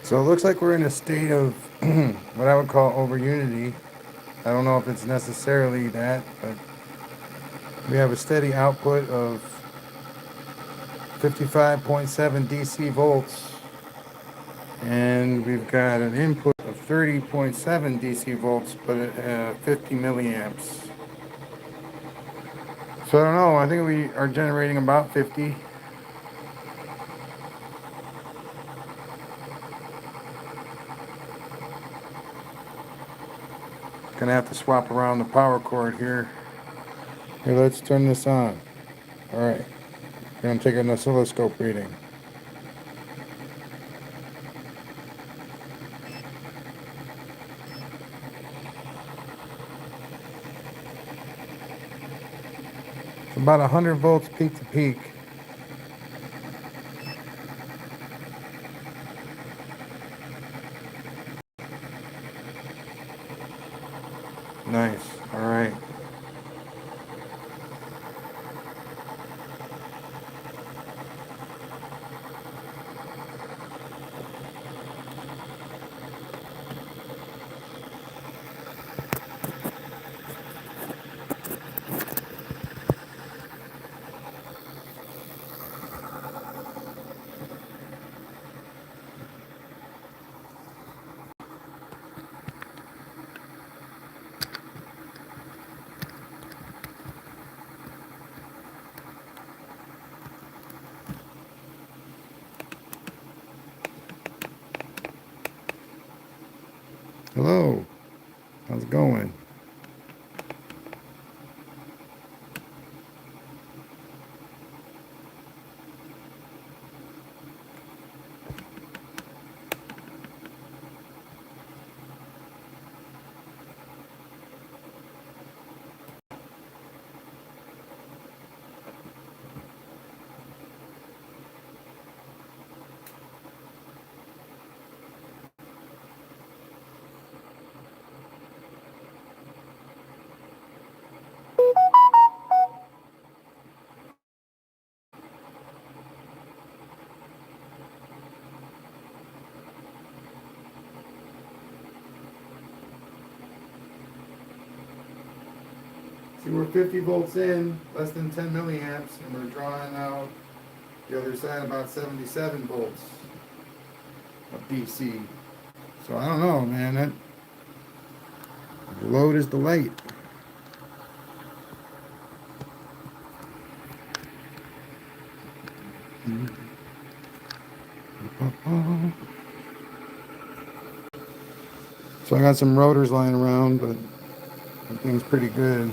So it looks like we're in a state of what I would call over unity. I don't know if it's necessarily that, but we have a steady output of 55.7 DC volts, and we've got an input of 30.7 DC volts, but at 50 milliamps. So I don't know. I think we are generating about 50. Gonna have to swap around the power cord here. Here, let's turn this on. All right, gonna take an oscilloscope reading. It's about 100 volts peak to peak. Nice. All right. Hello. How's it going? See, we're 50 volts in, less than 10 milliamps, and we're drawing out the other side about 77 volts of DC. So I don't know, man. That the load is the light. So I got some rotors lying around, but that thing's pretty good.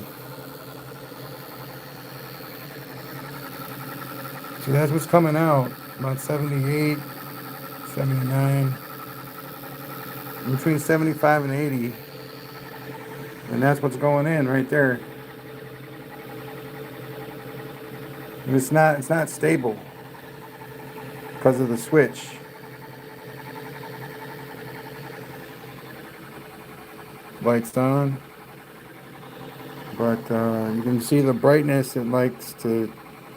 So that's what's coming out. About 78, 79, between 75 and 80. And that's what's going in right there. And it's not stable because of the switch. Lights on. But you can see the brightness. It likes to,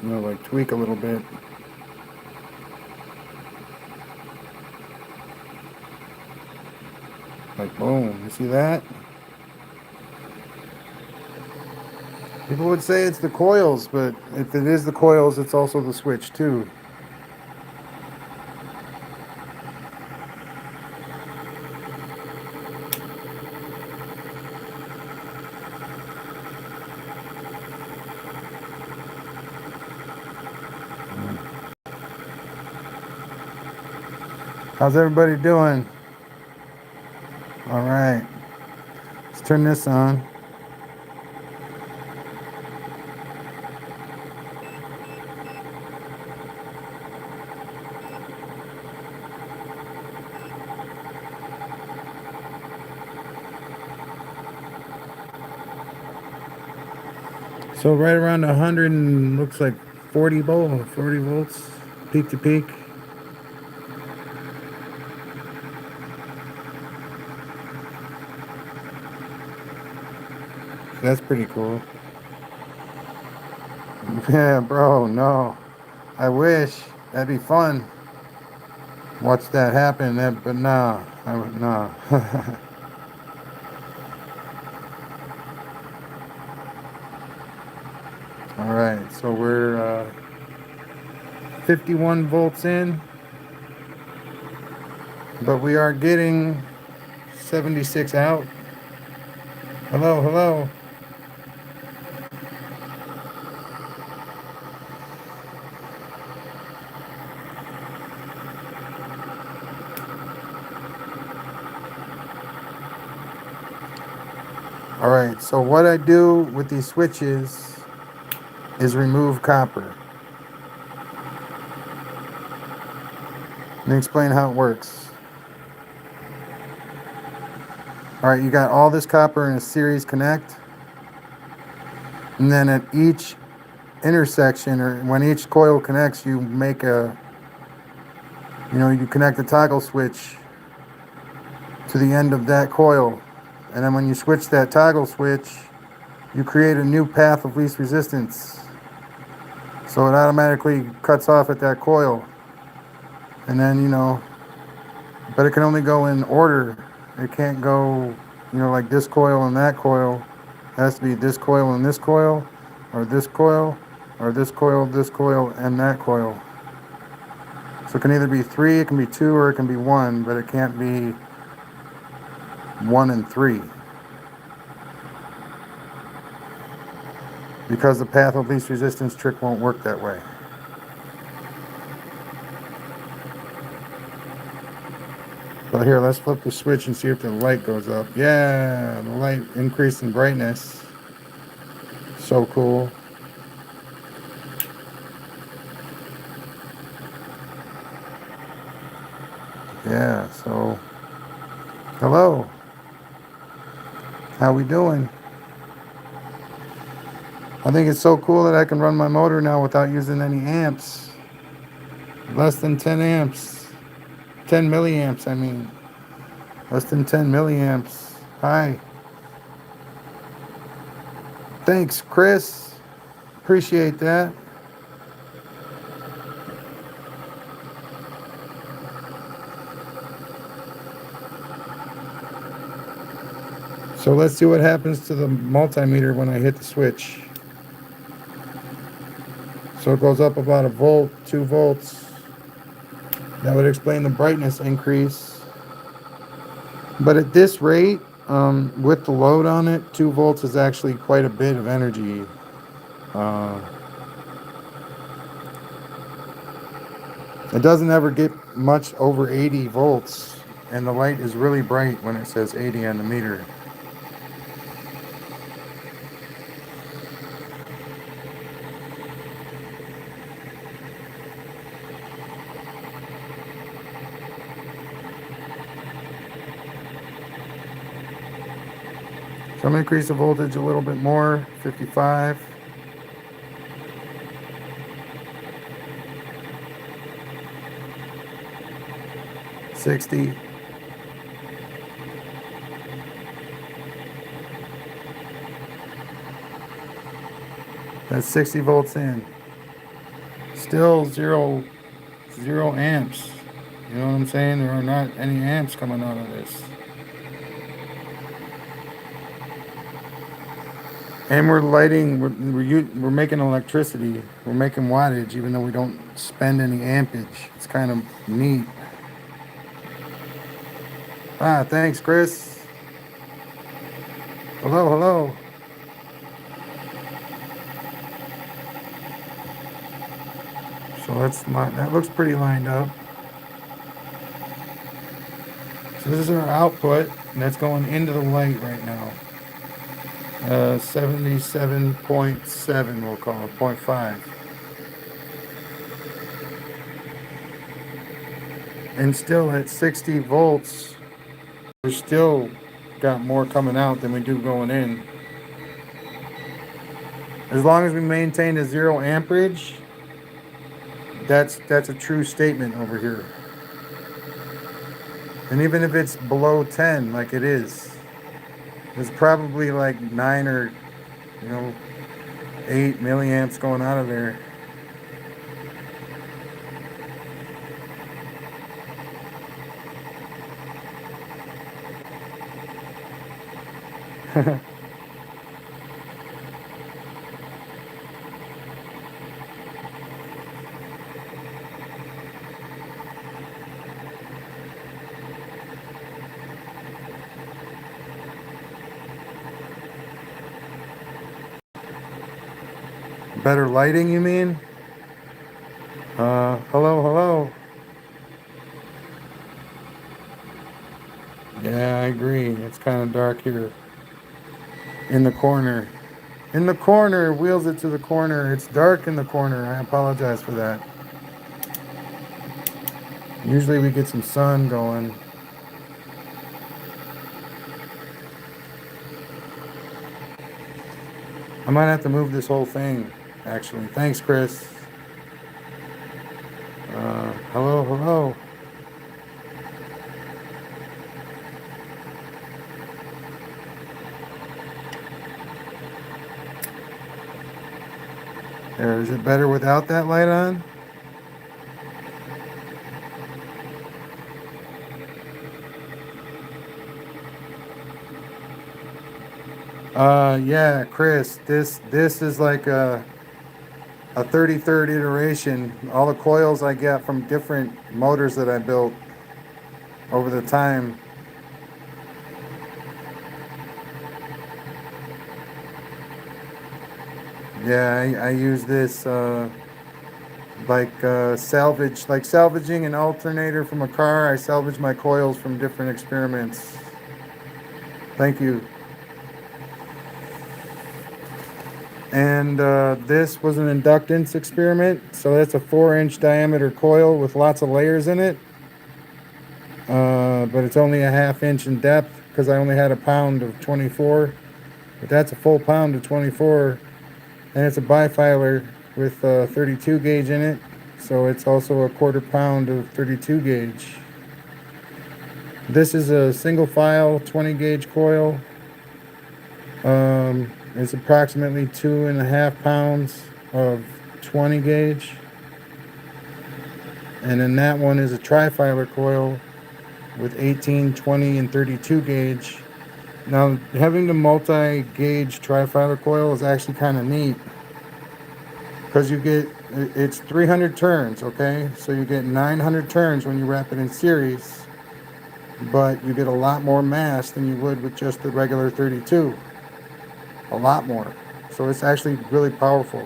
like tweak a little bit. Like boom, you see that? People would say it's the coils, but if it is the coils, it's also the switch too. How's everybody doing? All right, let's turn this on. So right around 100 and looks like 40 volts, peak to peak. That's pretty cool. Yeah, bro, no. I wish. That'd be fun. watch that happen. But nah, nah. All right, so we're 51 volts in, but we are getting 76 out. Hello, hello. All right, so what I do with these switches is remove copper. Let me explain how it works. All right, you got all this copper in a series connect, and then at each intersection, or when each coil connects, you make you connect the toggle switch to the end of that coil. And then when you switch that toggle switch, you create a new path of least resistance. So it automatically cuts off at that coil. And then, but it can only go in order. It can't go, like this coil and that coil. It has to be this coil and this coil, or this coil, or this coil, and that coil. So it can either be 3, it can be 2, or it can be 1, but it can't be 1 and 3. Because the path of least resistance trick won't work that way. So here, let's flip the switch and see if the light goes up. Yeah, the light increased in brightness. So cool. Yeah, so hello. How we doing? I think it's so cool that I can run my motor now without using any amps. Less than 10 amps. 10 milliamps, I mean. Less than 10 milliamps. Hi. Thanks, Chris. Appreciate that. So let's see what happens to the multimeter when I hit the switch. So it goes up about a volt, 2 volts. That would explain the brightness increase. But at this rate, with the load on it, 2 volts is actually quite a bit of energy. It doesn't ever get much over 80 volts, and the light is really bright when it says 80 on the meter. So I'm going to increase the voltage a little bit more, 55. $60. That's 60 volts in. Still zero amps. You know what I'm saying? There are not any amps coming out of this. And we're lighting, we're making electricity. We're making wattage, even though we don't spend any ampage. It's kind of neat. Ah, thanks, Chris. Hello, hello. So that looks pretty lined up. So this is our output, and that's going into the light right now. 77.7, we'll call it, 0.5. And still at 60 volts, we still got more coming out than we do going in. As long as we maintain a 0 amperage, that's a true statement over here. And even if it's below 10, like it is, there's probably like 9 or 8 milliamps going out of there. Better lighting, you mean? Hello, hello. Yeah, I agree. It's kind of dark here. In the corner. In the corner, wheels it to the corner. It's dark in the corner. I apologize for that. Usually we get some sun going. I might have to move this whole thing, actually. Thanks, Chris. Hello, hello. There, is it better without that light on? Yeah, Chris, this is like a 33rd iteration. All the coils I get from different motors that I built over the time. Yeah, I use this salvaging an alternator from a car. I salvage my coils from different experiments. Thank you. And this was an inductance experiment. So that's a 4-inch diameter coil with lots of layers in it. But it's only a 1/2 inch in depth because I only had a pound of 24. But that's a full pound of 24. And it's a bifilar with 32 gauge in it. So it's also a 1/4 pound of 32 gauge. This is a single file 20 gauge coil. It's approximately 2.5 pounds of 20 gauge. And then that one is a trifilar coil with 18, 20, and 32 gauge. Now, having the multi-gauge trifilar coil is actually kind of neat because it's 300 turns, okay? So you get 900 turns when you wrap it in series, but you get a lot more mass than you would with just the regular 32. A lot more. So it's actually really powerful.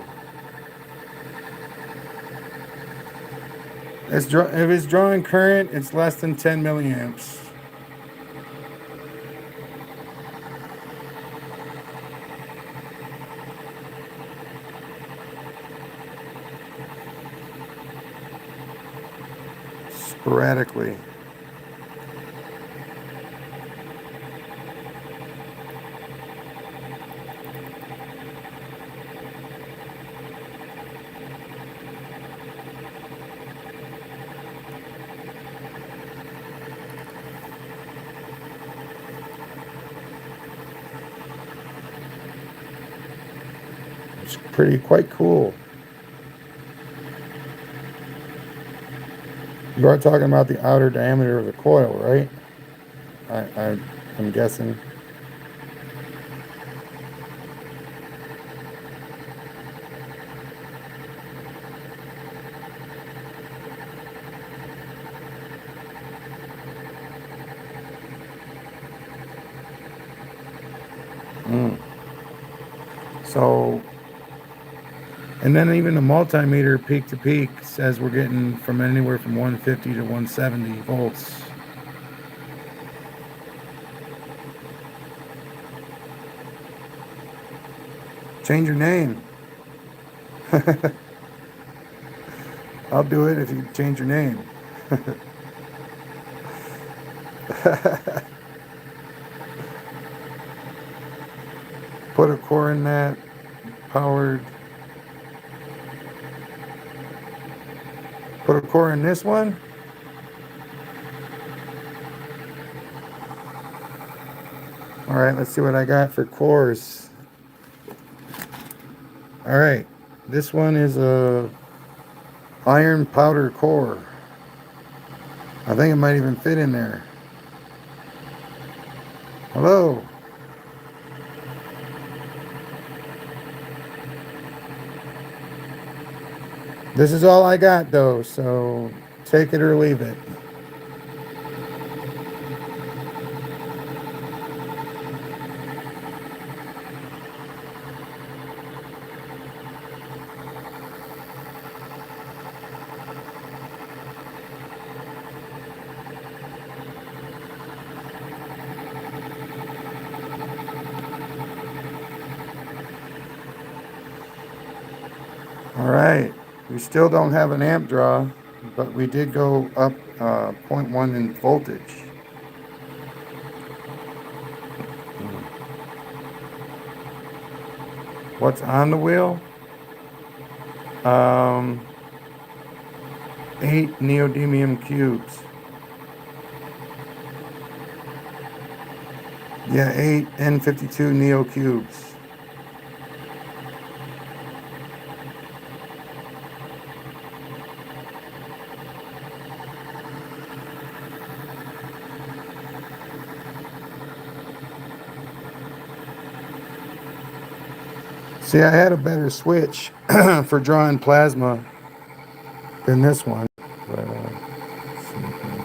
If it's drawing current, it's less than 10 milliamps. Sporadically. It's quite cool. You are talking about the outer diameter of the coil, right? I'm guessing. So, and then even the multimeter peak to peak says we're getting from anywhere from 150 to 170 volts. Change your name. I'll do it if you change your name. Put a core in that, powered. Put a core in this one. All right, let's see what I got for cores. All right, this one is a iron powder core. I think it might even fit in there. Hello. This is all I got though, so take it or leave it. All right, we still don't have an amp draw, but we did go up 0.1 in voltage. What's on the wheel? 8 neodymium cubes. Yeah, 8 N52 neo cubes. See, I had a better switch for drawing plasma than this one. But, let's see here.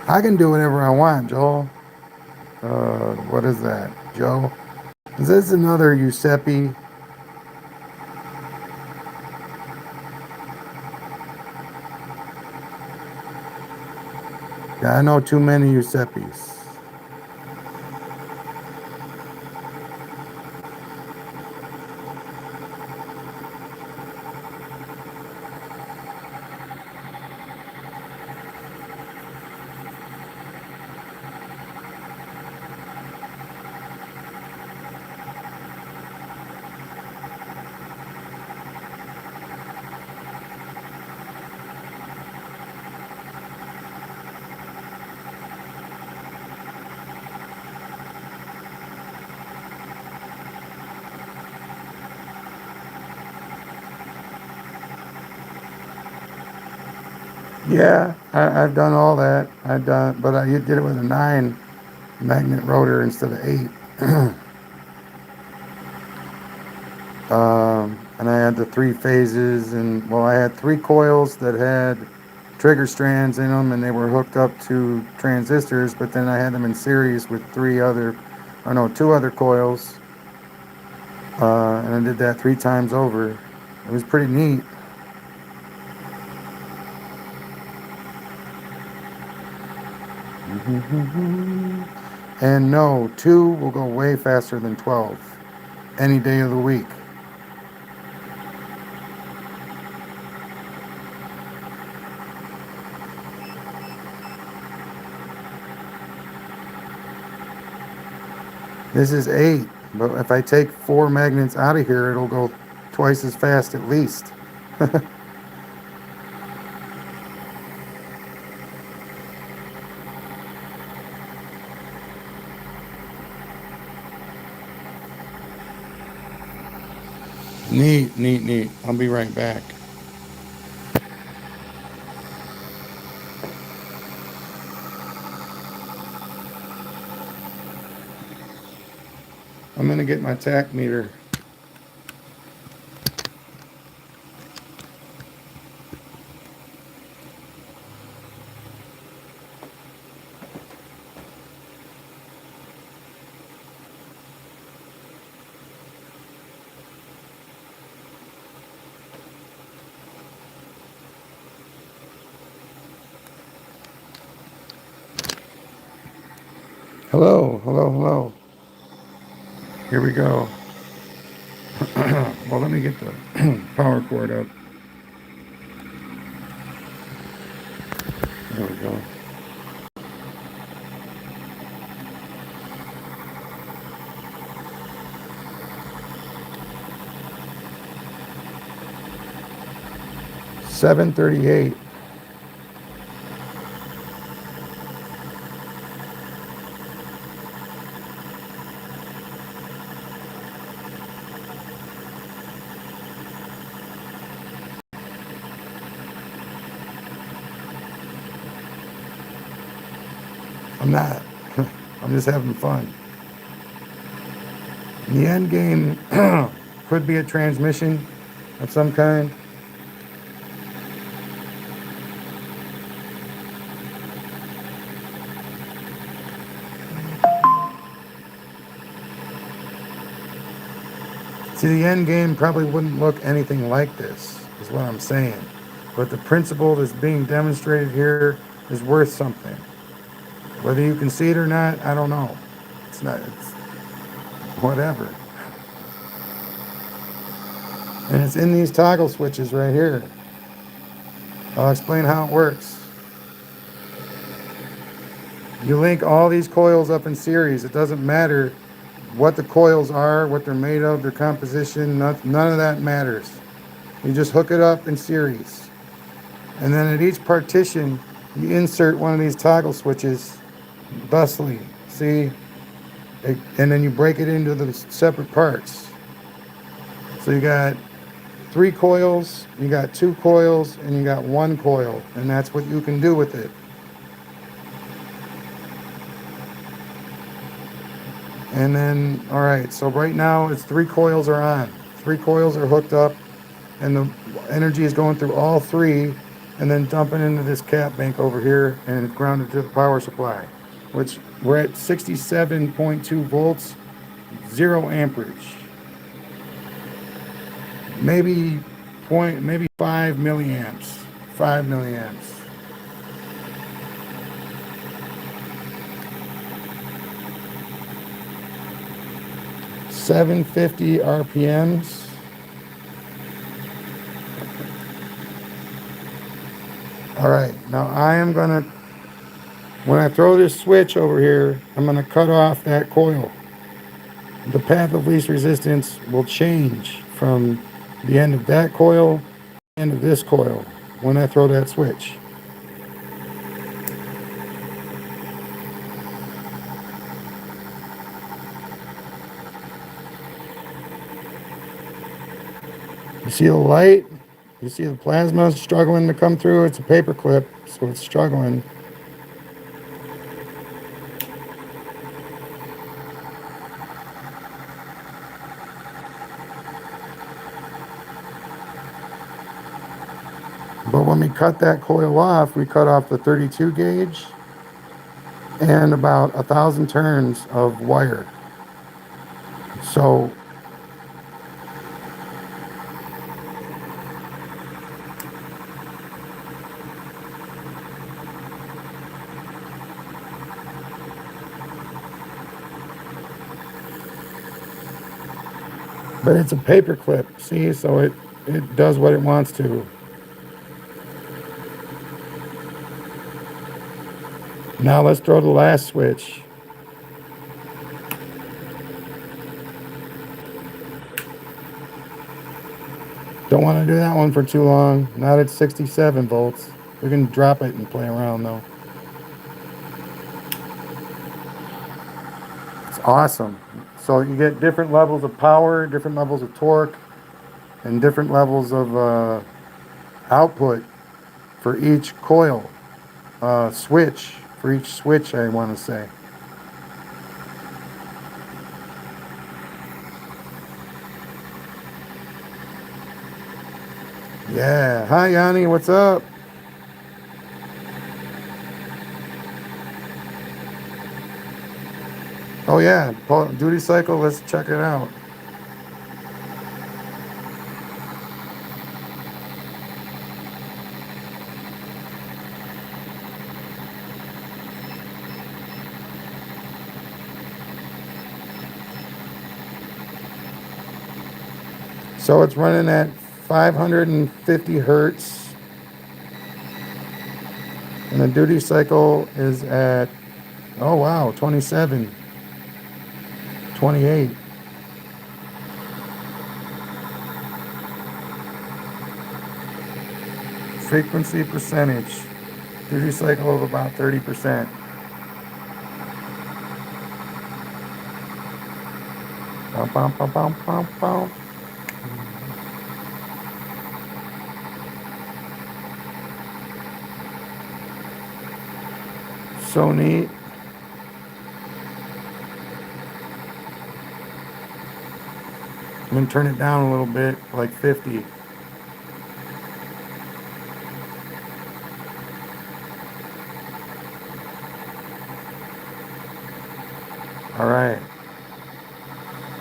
I can do whatever I want, Joel. What is that, Joe? Is this another Giuseppe? Yeah, I know too many Giuseppes. Yeah, I've done all that. But I did it with a 9 magnet rotor instead of 8. And I had the 3 phases, and well, I had 3 coils that had trigger strands in them, and they were hooked up to transistors. But then I had them in series with 2 other coils, and I did that 3 times over. It was pretty neat. And no, 2 will go way faster than 12 any day of the week. This is 8, but if I take 4 magnets out of here, it'll go twice as fast at least. Neat, neat, neat. I'll be right back. I'm gonna get my tack meter. Hello, hello, hello. Here we go. Well, let me get the power cord up. There we go. $738. I'm not. I'm just having fun. The end game could be a transmission of some kind. See, the end game probably wouldn't look anything like this, is what I'm saying. But the principle that's being demonstrated here is worth something. Whether you can see it or not, I don't know. It's whatever. And it's in these toggle switches right here. I'll explain how it works. You link all these coils up in series. It doesn't matter what the coils are, what they're made of, their composition, none of that matters. You just hook it up in series. And then at each partition, you insert one of these toggle switches thusly. See? And then you break it into the separate parts. So you got 3 coils, you got 2 coils, and you got 1 coil. And that's what you can do with it. And then, all right, so right now it's 3 coils are on. 3 coils are hooked up, and the energy is going through all 3 and then dumping into this cap bank over here, and it's grounded to the power supply, which we're at 67.2 volts, 0 amperage. Maybe 5 milliamps. 5 milliamps. $750 RPMs. All right, now I am gonna, when I throw this switch over here, I'm gonna cut off that coil. The path of least resistance will change from the end of that coil to the end of this coil when I throw that switch. You see the light? You see the plasma struggling to come through? It's a paper clip, so it's struggling. But when we cut that coil off, we cut off the 32 gauge and about 1,000 turns of wire. So but it's a paper clip, see, so it does what it wants to. Now let's throw the last switch. Don't want to do that one for too long. Not at 67 volts. We can drop it and play around though. It's awesome. So you get different levels of power, different levels of torque, and different levels of output for each coil. Switch, for each switch, I want to say. Yeah. Hi, Yanni. What's up? Oh, yeah. Duty cycle. Let's check it out. So it's running at 550 hertz. And the duty cycle is at, oh wow, 27, 28. Frequency percentage, duty cycle of about 30%. Bum, bum, bum, bum, bum, bum. So neat. I'm going to turn it down a little bit, like 50. All right.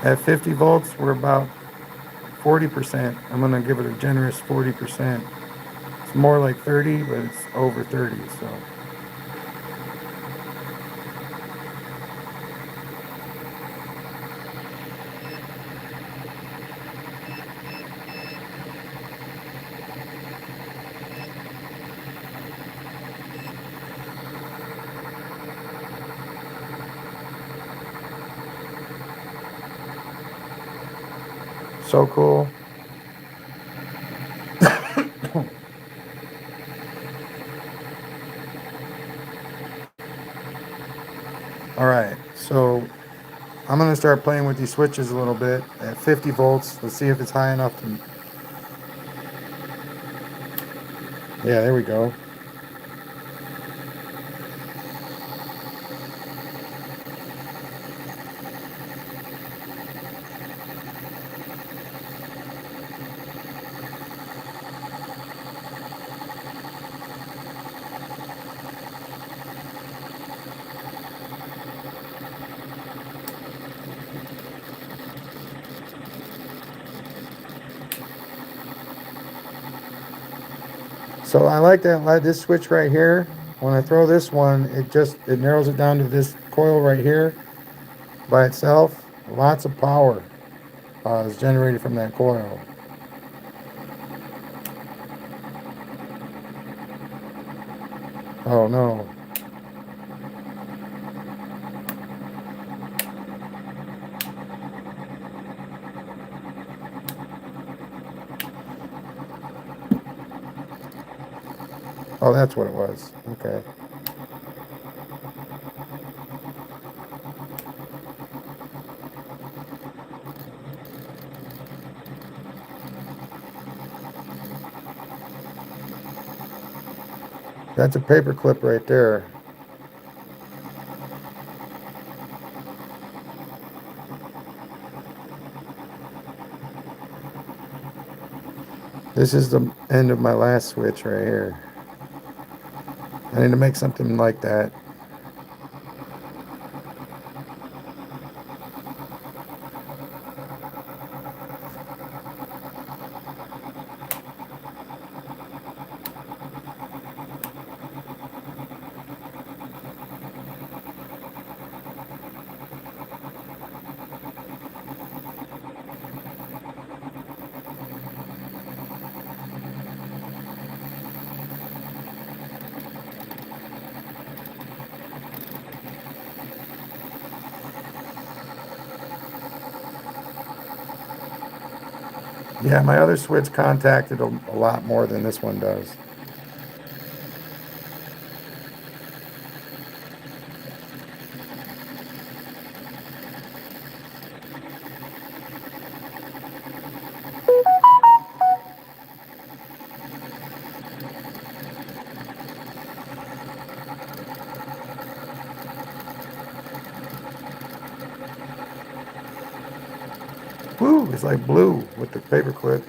At 50 volts, we're about 40%. I'm going to give it a generous 40%. It's more like 30, but it's over 30, so. So cool. All right, so I'm going to start playing with these switches a little bit at 50 volts. Let's see if it's high enough to... Yeah, there we go. So I like that this switch right here. When I throw this one, it narrows it down to this coil right here by itself. Lots of power is generated from that coil. Oh no. Oh, that's what it was. Okay. That's a paper clip right there. This is the end of my last switch right here. I need to make something like that. Yeah, my other switch contacted a lot more than this one does. Woo, it's like blue with the paper clip.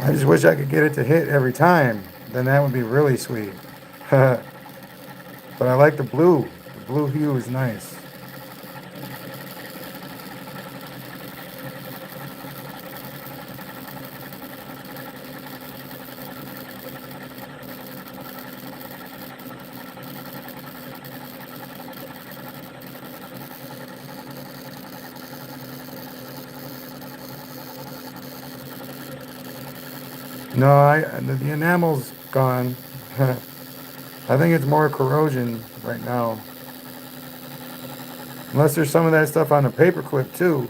I just wish I could get it to hit every time. Then that would be really sweet. But I like the blue. The blue hue is nice. No, the enamel's gone. I think it's more corrosion right now. Unless there's some of that stuff on the paper clip too.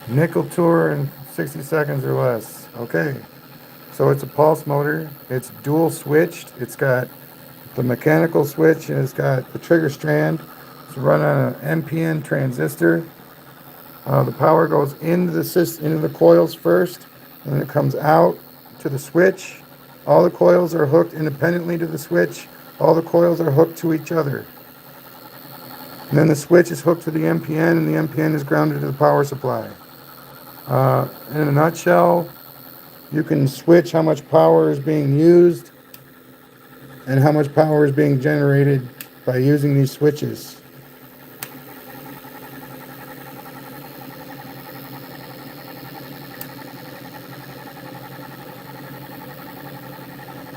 Nickel tour in 60 seconds or less. Okay. So it's a pulse motor. It's dual switched. It's got the mechanical switch and it's got the trigger strand. It's run on an NPN transistor. The power goes into the coils first, and then it comes out to the switch. All the coils are hooked independently to the switch. All the coils are hooked to each other. And then the switch is hooked to the MPN, and the MPN is grounded to the power supply. In a nutshell, you can switch how much power is being used and how much power is being generated by using these switches.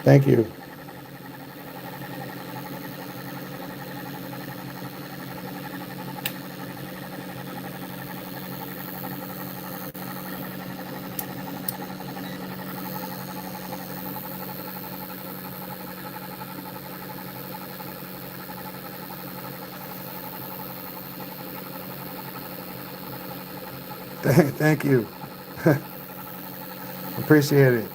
Thank you. Thank you. Appreciate it.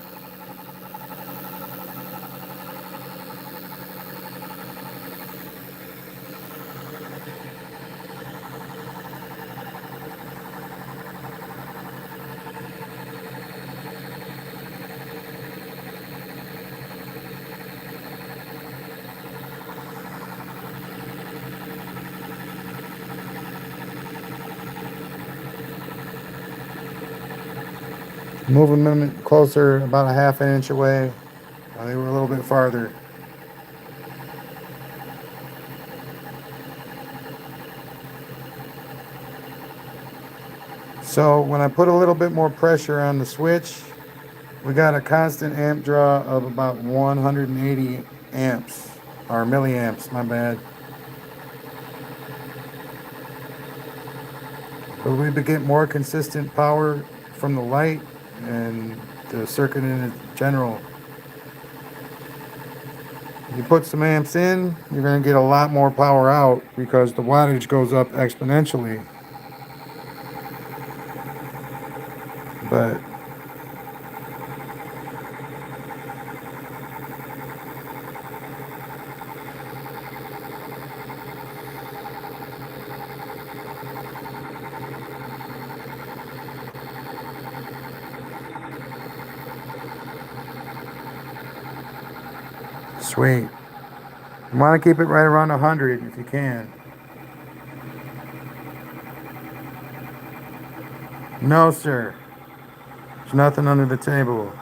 Moving them closer, about a half an inch away. They were a little bit farther. So when I put a little bit more pressure on the switch, we got a constant amp draw of about 180 amps, or milliamps, my bad. But we get more consistent power from the light and the circuit in general. You put some amps in, you're going to get a lot more power out because the wattage goes up exponentially. But sweet. You want to keep it right around 100 if you can. No, sir. There's nothing under the table.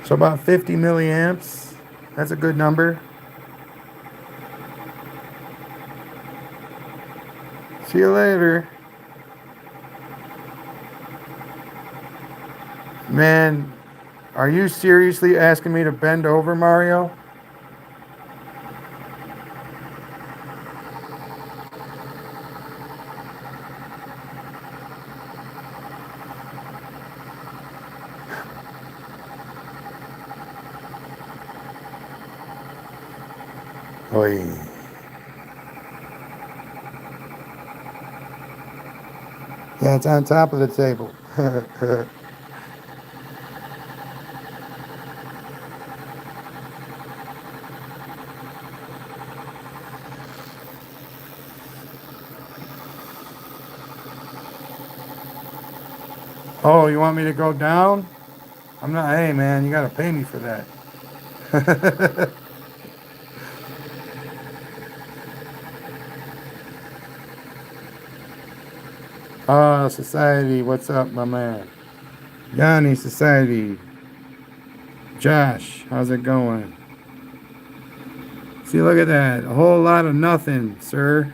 So about 50 milliamps. That's a good number. See you later. Man, are you seriously asking me to bend over, Mario? Oy. Yeah, it's on top of the table. Oh, you want me to go down? I'm not, hey man, you gotta pay me for that. Society, what's up, my man? Yanni, Society. Josh, how's it going? See, look at that. A whole lot of nothing, sir.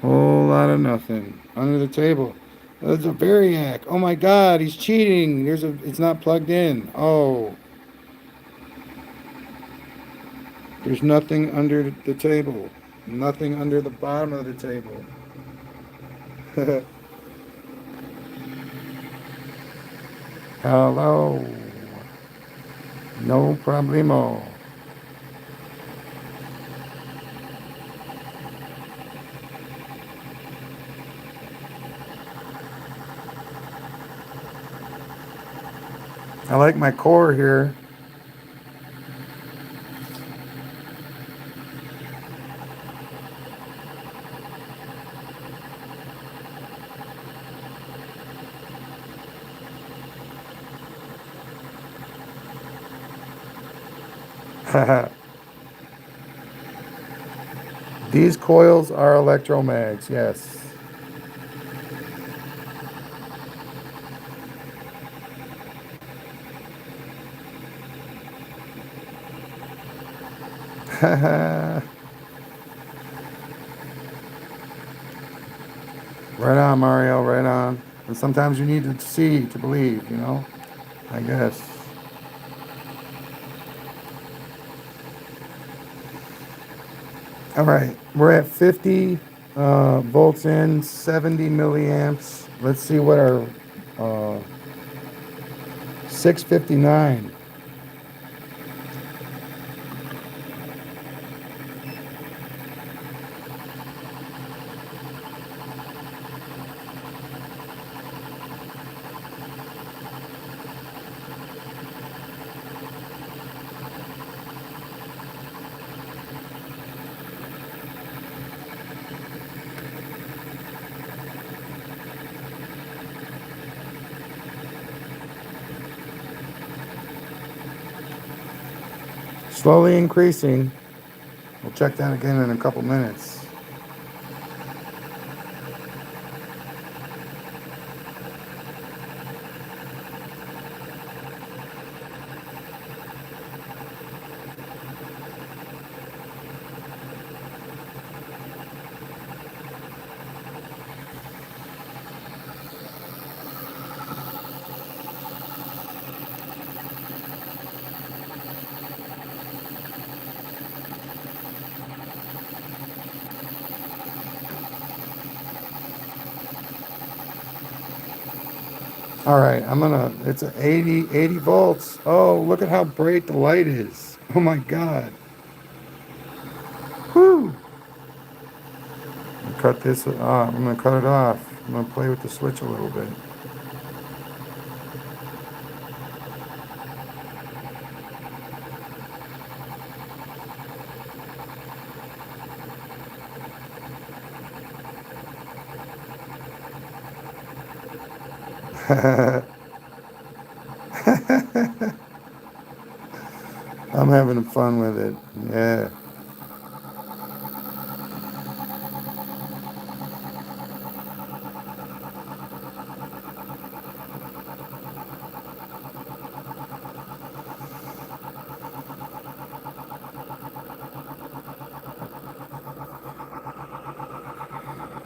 Whole lot of nothing. Under the table. There's a Variac. Oh my god, he's cheating. It's not plugged in. Oh. There's nothing under the table. Nothing under the bottom of the table. Hello. No problemo. I like my core here. These coils are electromags, yes. Right on, Mario, right on. And sometimes you need to see to believe, you know? I guess. All right, we're at 50 volts in, 70 milliamps. Let's see what our 659. Slowly increasing. We'll check that again in a couple minutes. All right, it's a 80 volts. Oh, look at how bright the light is. Oh my God. Whew. Cut this off. I'm gonna cut it off. I'm gonna play with the switch a little bit. I'm having fun with it. Yeah.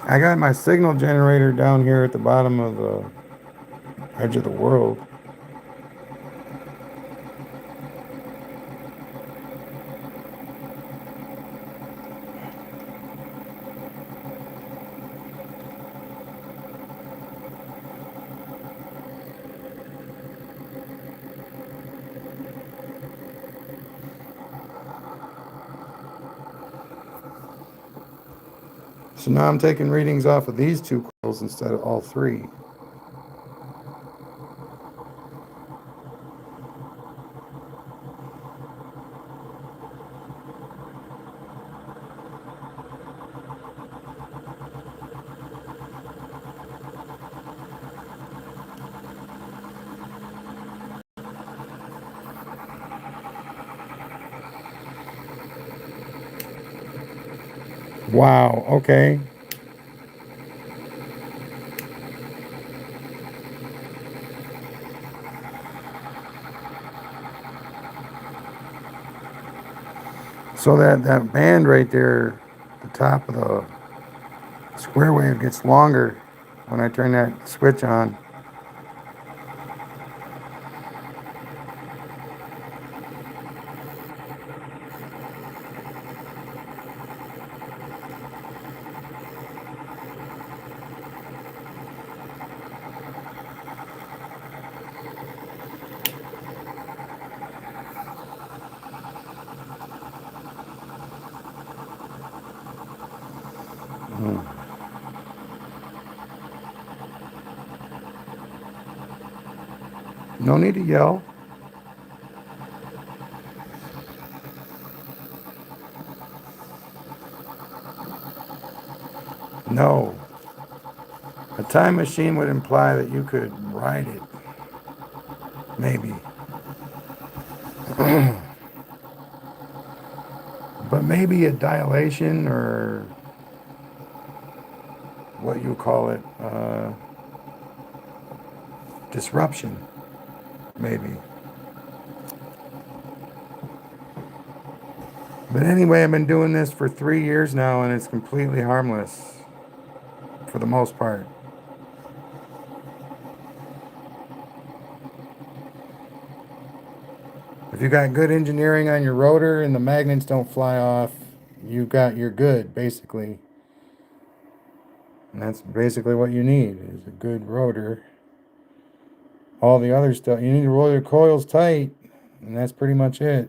I got my signal generator down here at the bottom of the edge of the world. So now I'm taking readings off of these two coils instead of all three. Wow, okay. So that band right there, the top of the square wave gets longer when I turn that switch on. No need to yell. No. A time machine would imply that you could ride it. Maybe. But maybe a dilation or what you call it, disruption. Maybe. But anyway, I've been doing this for 3 years now and it's completely harmless for the most part. If you got good engineering on your rotor and the magnets don't fly off, you're good, basically. And that's basically what you need is a good rotor. All the other stuff, you need to roll your coils tight, and that's pretty much it.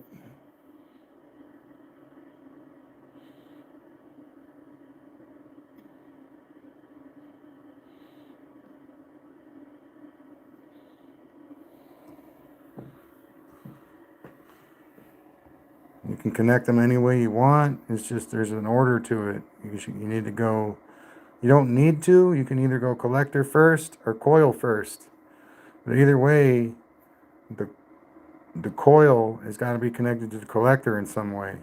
You can connect them any way you want. It's just there's an order to it. You need to go. You don't need to. You can either go collector first or coil first. But either way, the the coil has got to be connected to the collector in some way.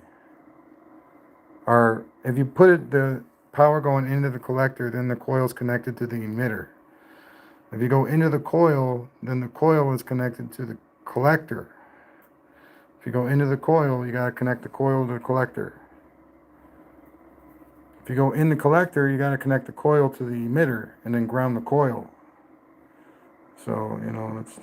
Or if you put the power going into the collector, then the coil is connected to the emitter. If you go into the coil, then the coil is connected to the collector. If you go into the coil, you got to connect the coil to the collector. If you go in the collector, you got to connect the coil to the emitter and then ground the coil. So, it's...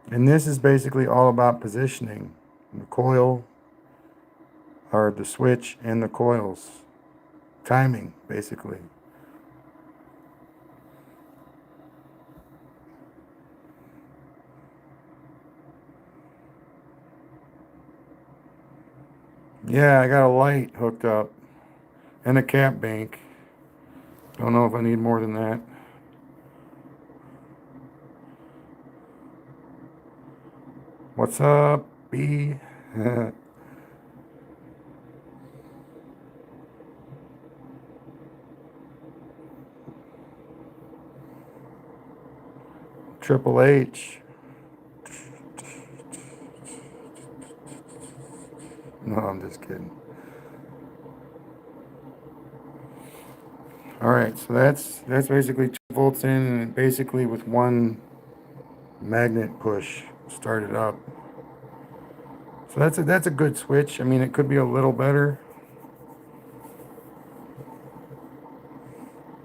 And this is basically all about positioning. The coil, or the switch, and the coils. Timing, basically. Yeah, I got a light hooked up. And a cap bank. Don't know if I need more than that. What's up, B? Triple H. No, I'm just kidding. All right, so that's basically 2 volts in, and basically with one magnet push started up. So that's a good switch. I mean, it could be a little better,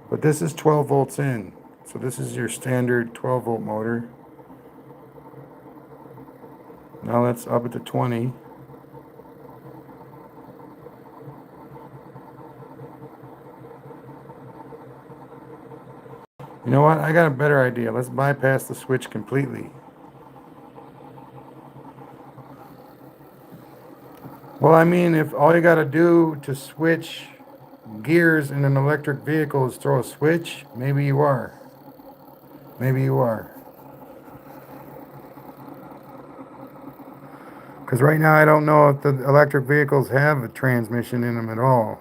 but this is 12 volts in. So this is your standard 12 volt motor. Now let's up it to 20. You know what? I got a better idea. Let's bypass the switch completely. Well, I mean, if all you got to do to switch gears in an electric vehicle is throw a switch, maybe you are. Maybe you are. Because right now I don't know if the electric vehicles have a transmission in them at all.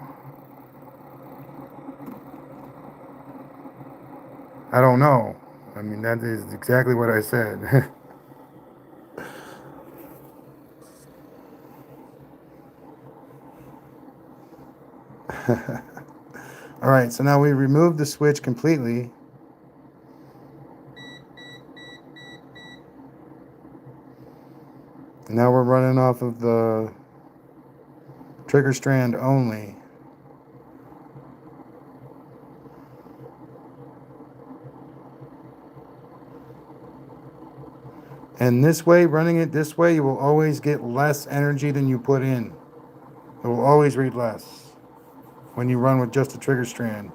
I don't know. I mean, that is exactly what I said. All right, so now we removed the switch completely. Now we're running off of the trigger strand only. And this way, running it this way, you will always get less energy than you put in. It will always read less when you run with just a trigger strand.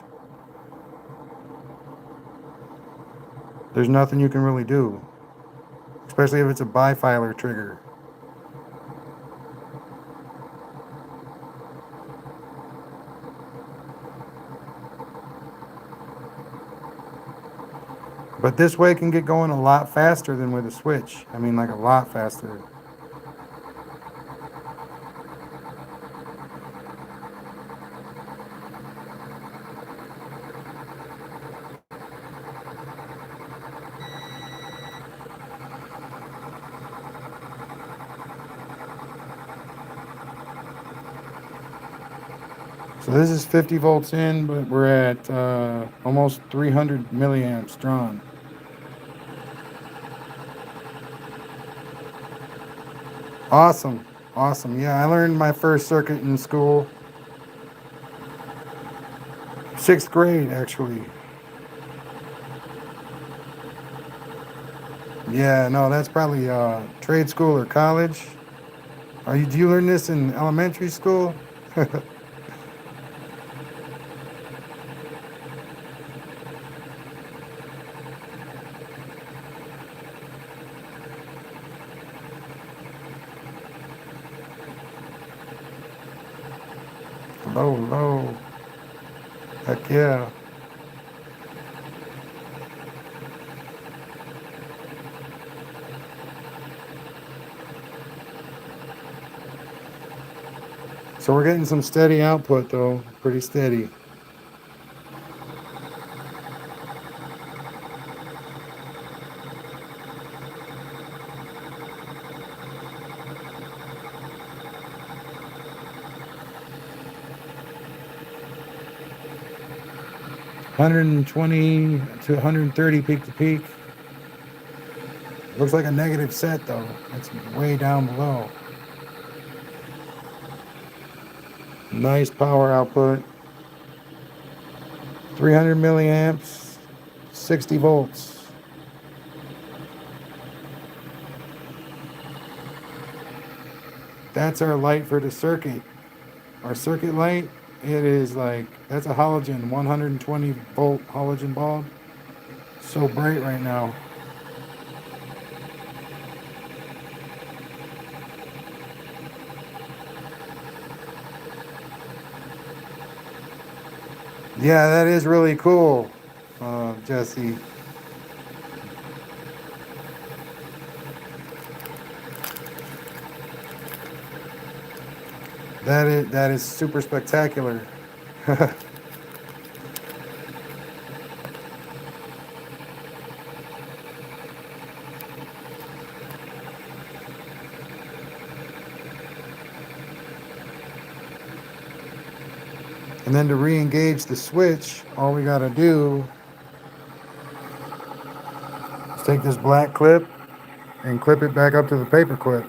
There's nothing you can really do, especially if it's a bifilar trigger. But this way can get going a lot faster than with a switch. I mean, like a lot faster. So this is 50 volts in, but we're at almost 300 milliamps drawn. Awesome. Awesome. Yeah, I learned my first circuit in school. 6th grade, actually. Yeah, no, that's probably trade school or college. Do you learn this in elementary school? Low, low. Heck yeah. So we're getting some steady output though, pretty steady. $120 to $130 peak to peak. Looks like a negative set though. It's way down below. Nice power output. 300 milliamps, 60 volts. That's our light for the circuit. Our circuit light, it is like, that's a halogen, 120 volt halogen bulb. So bright right now. Yeah, that is really cool, Jesse. That is super spectacular. And then to re-engage the switch, all we gotta do is take this black clip and clip it back up to the paper clip.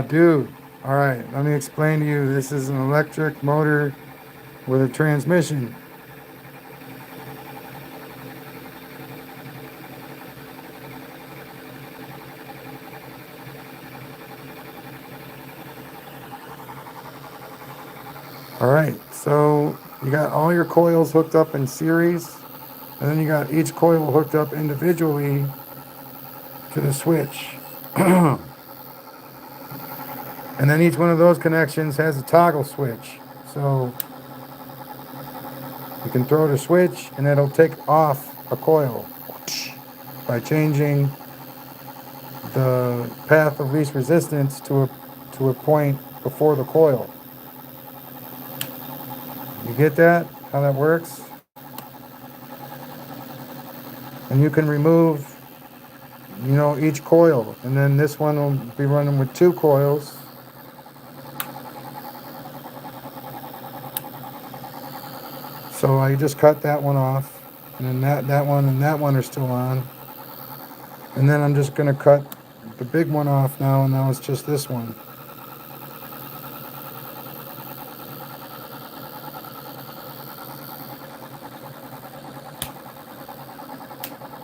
Dude. All right, let me explain to you. This is an electric motor with a transmission. All right, so you got all your coils hooked up in series, and then you got each coil hooked up individually to the switch. And then each one of those connections has a toggle switch. So you can throw the switch and it'll take off a coil by changing the path of least resistance to a point before the coil. You get that? How that works? And you can remove, each coil. And then this one will be running with two coils. So I just cut that one off. And then that one and that one are still on. And then I'm just going to cut the big one off now, and now it's just this one.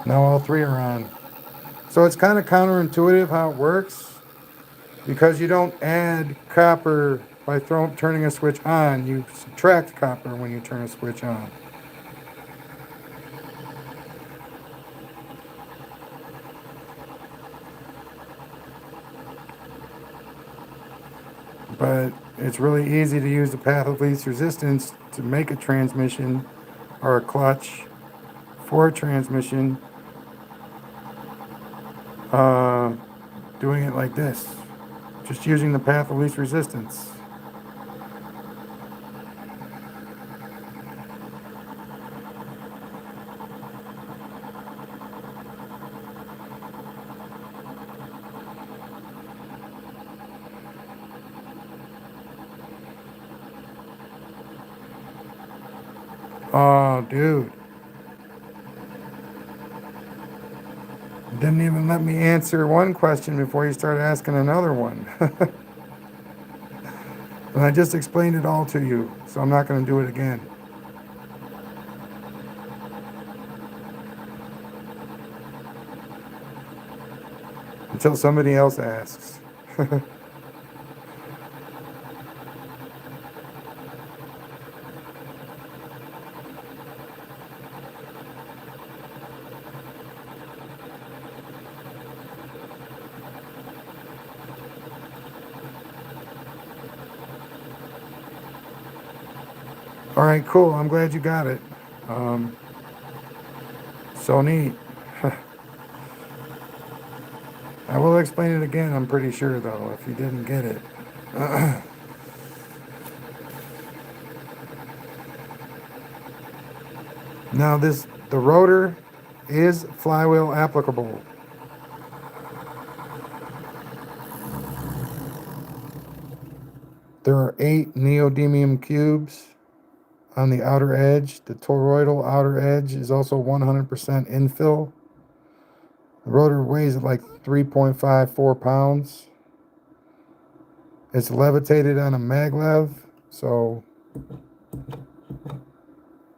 Now all three are on. So it's kind of counterintuitive how it works, because you don't add copper by turning a switch on. You subtract copper when you turn a switch on. But it's really easy to use the path of least resistance to make a transmission or a clutch for a transmission, uh, doing it like this, just using the path of least resistance. Oh, dude. Didn't even let me answer one question before you started asking another one. And I just explained it all to you, so I'm not going to do it again. Until somebody else asks. All right, cool. I'm glad you got it. Um, so neat. I will explain it again, I'm pretty sure, though, if you didn't get it. Now, the rotor is flywheel applicable. There are 8 neodymium cubes on the outer edge. The toroidal outer edge is also 100% infill. The rotor weighs like 3.54 pounds. It's levitated on a maglev, so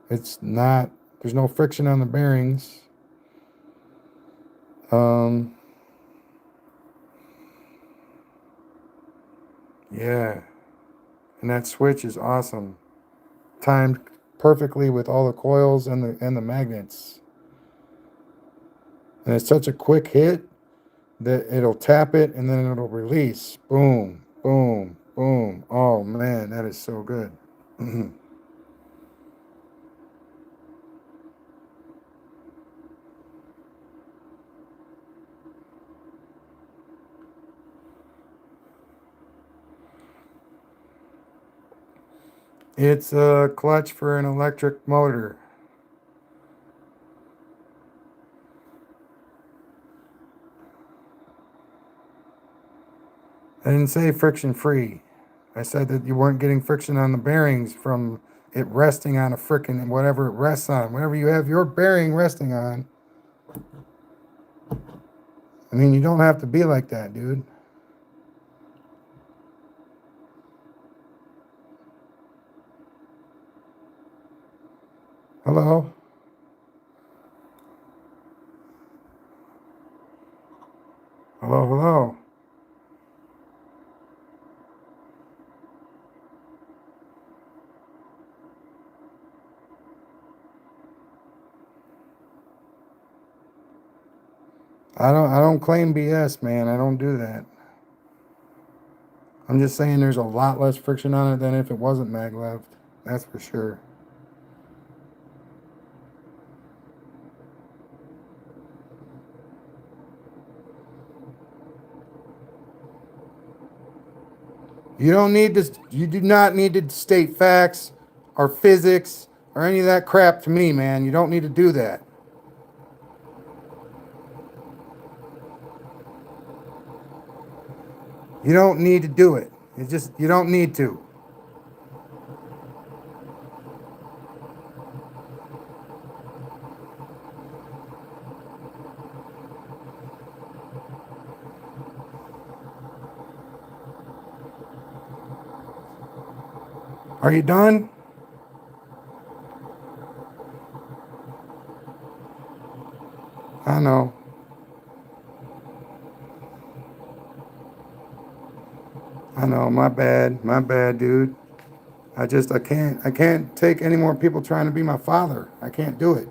there's no friction on the bearings. Yeah, and that switch is awesome. Timed perfectly with all the coils and the magnets. And it's such a quick hit that it'll tap it and then it'll release. Boom, boom, boom. Oh man, that is so good. It's a clutch for an electric motor. I didn't say friction free. I said that you weren't getting friction on the bearings from it resting on a frickin' whatever it rests on. Whatever you have your bearing resting on. I mean, you don't have to be like that, dude. Hello? Hello, hello. I don't claim BS, man. I don't do that. I'm just saying there's a lot less friction on it than if it wasn't maglev. That's for sure. You don't need to. You do not need to state facts or physics or any of that crap to me, man. You don't need to do that. You don't need to do it. You don't need to. Are you done? I know. I know. My bad. My bad, dude. I can't take any more people trying to be my father. I can't do it.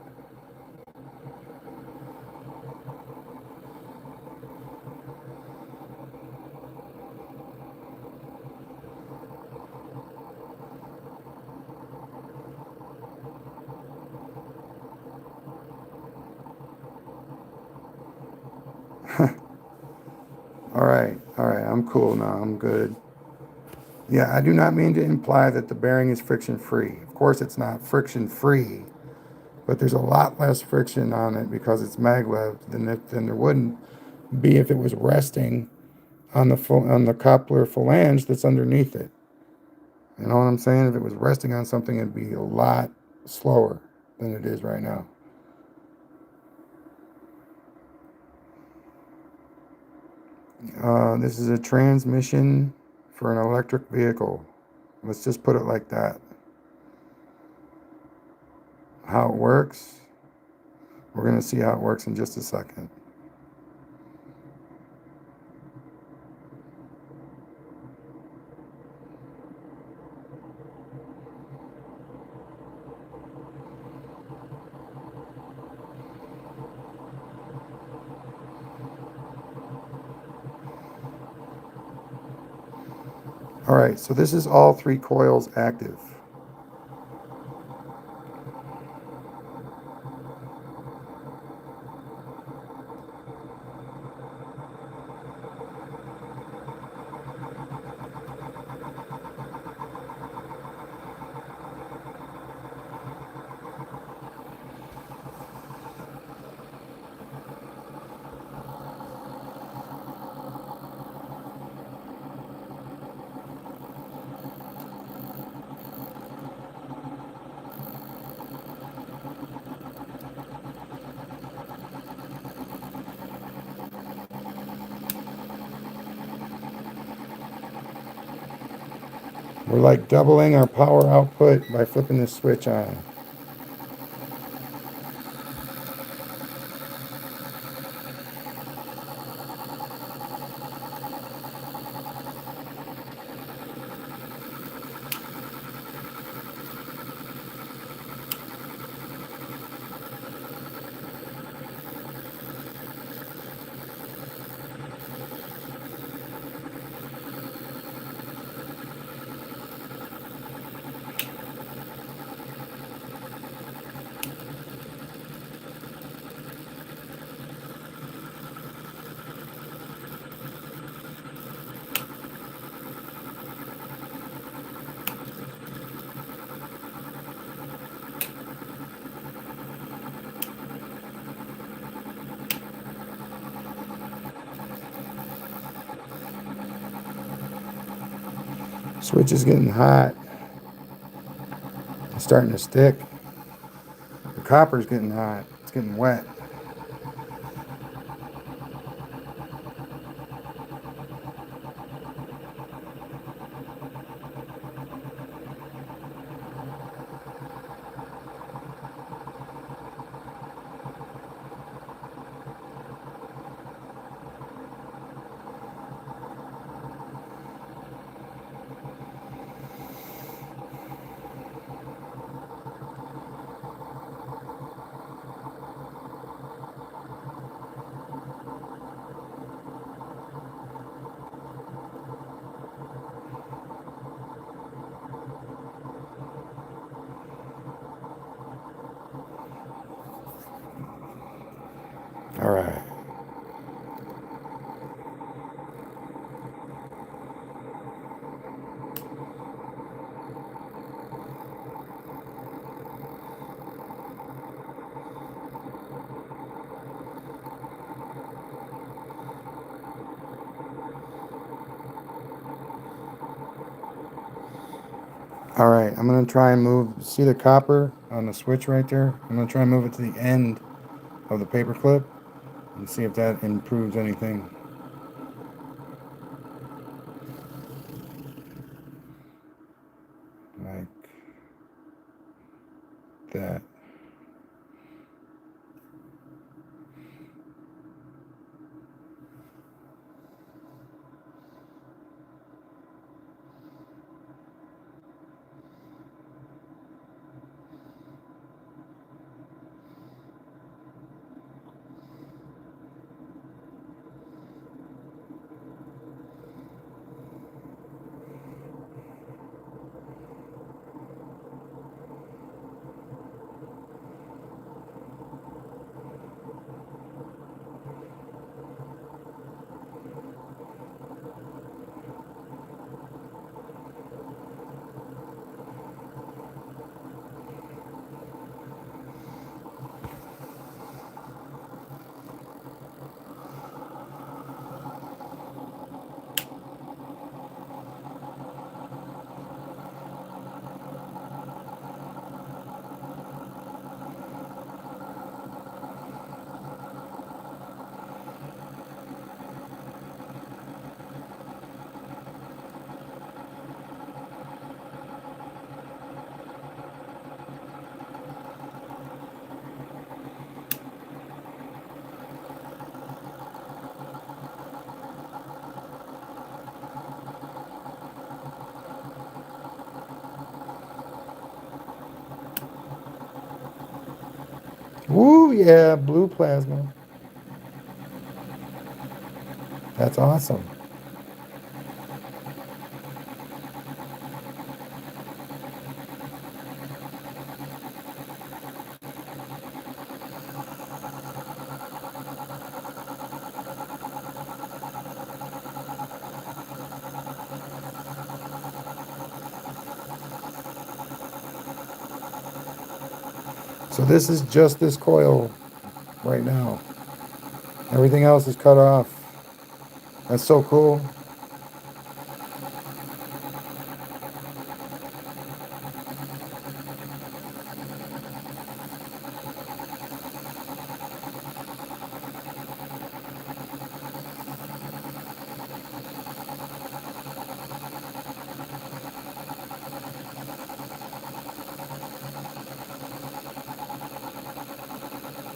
All right. All right. I'm cool now. I'm good. Yeah, I do not mean to imply that the bearing is friction free. Of course, it's not friction free, but there's a lot less friction on it because it's maglev than there wouldn't be if it was resting on the coupler phalange that's underneath it. You know what I'm saying? If it was resting on something, it'd be a lot slower than it is right now. This is a transmission for an electric vehicle. Let's just put it like that. How it works, we're going to see how it works in just a second. All right, so this is all three coils active. We're like doubling our power output by flipping this switch on. Switch is getting hot. It's starting to stick. The copper's getting hot. It's getting wet. All right, I'm gonna try and move, see the copper on the switch right there? I'm gonna try and move it to the end of the paper clip and see if that improves anything. Like that. Woo, yeah, blue plasma. That's awesome. So this is just this coil right now. Everything else is cut off. That's so cool.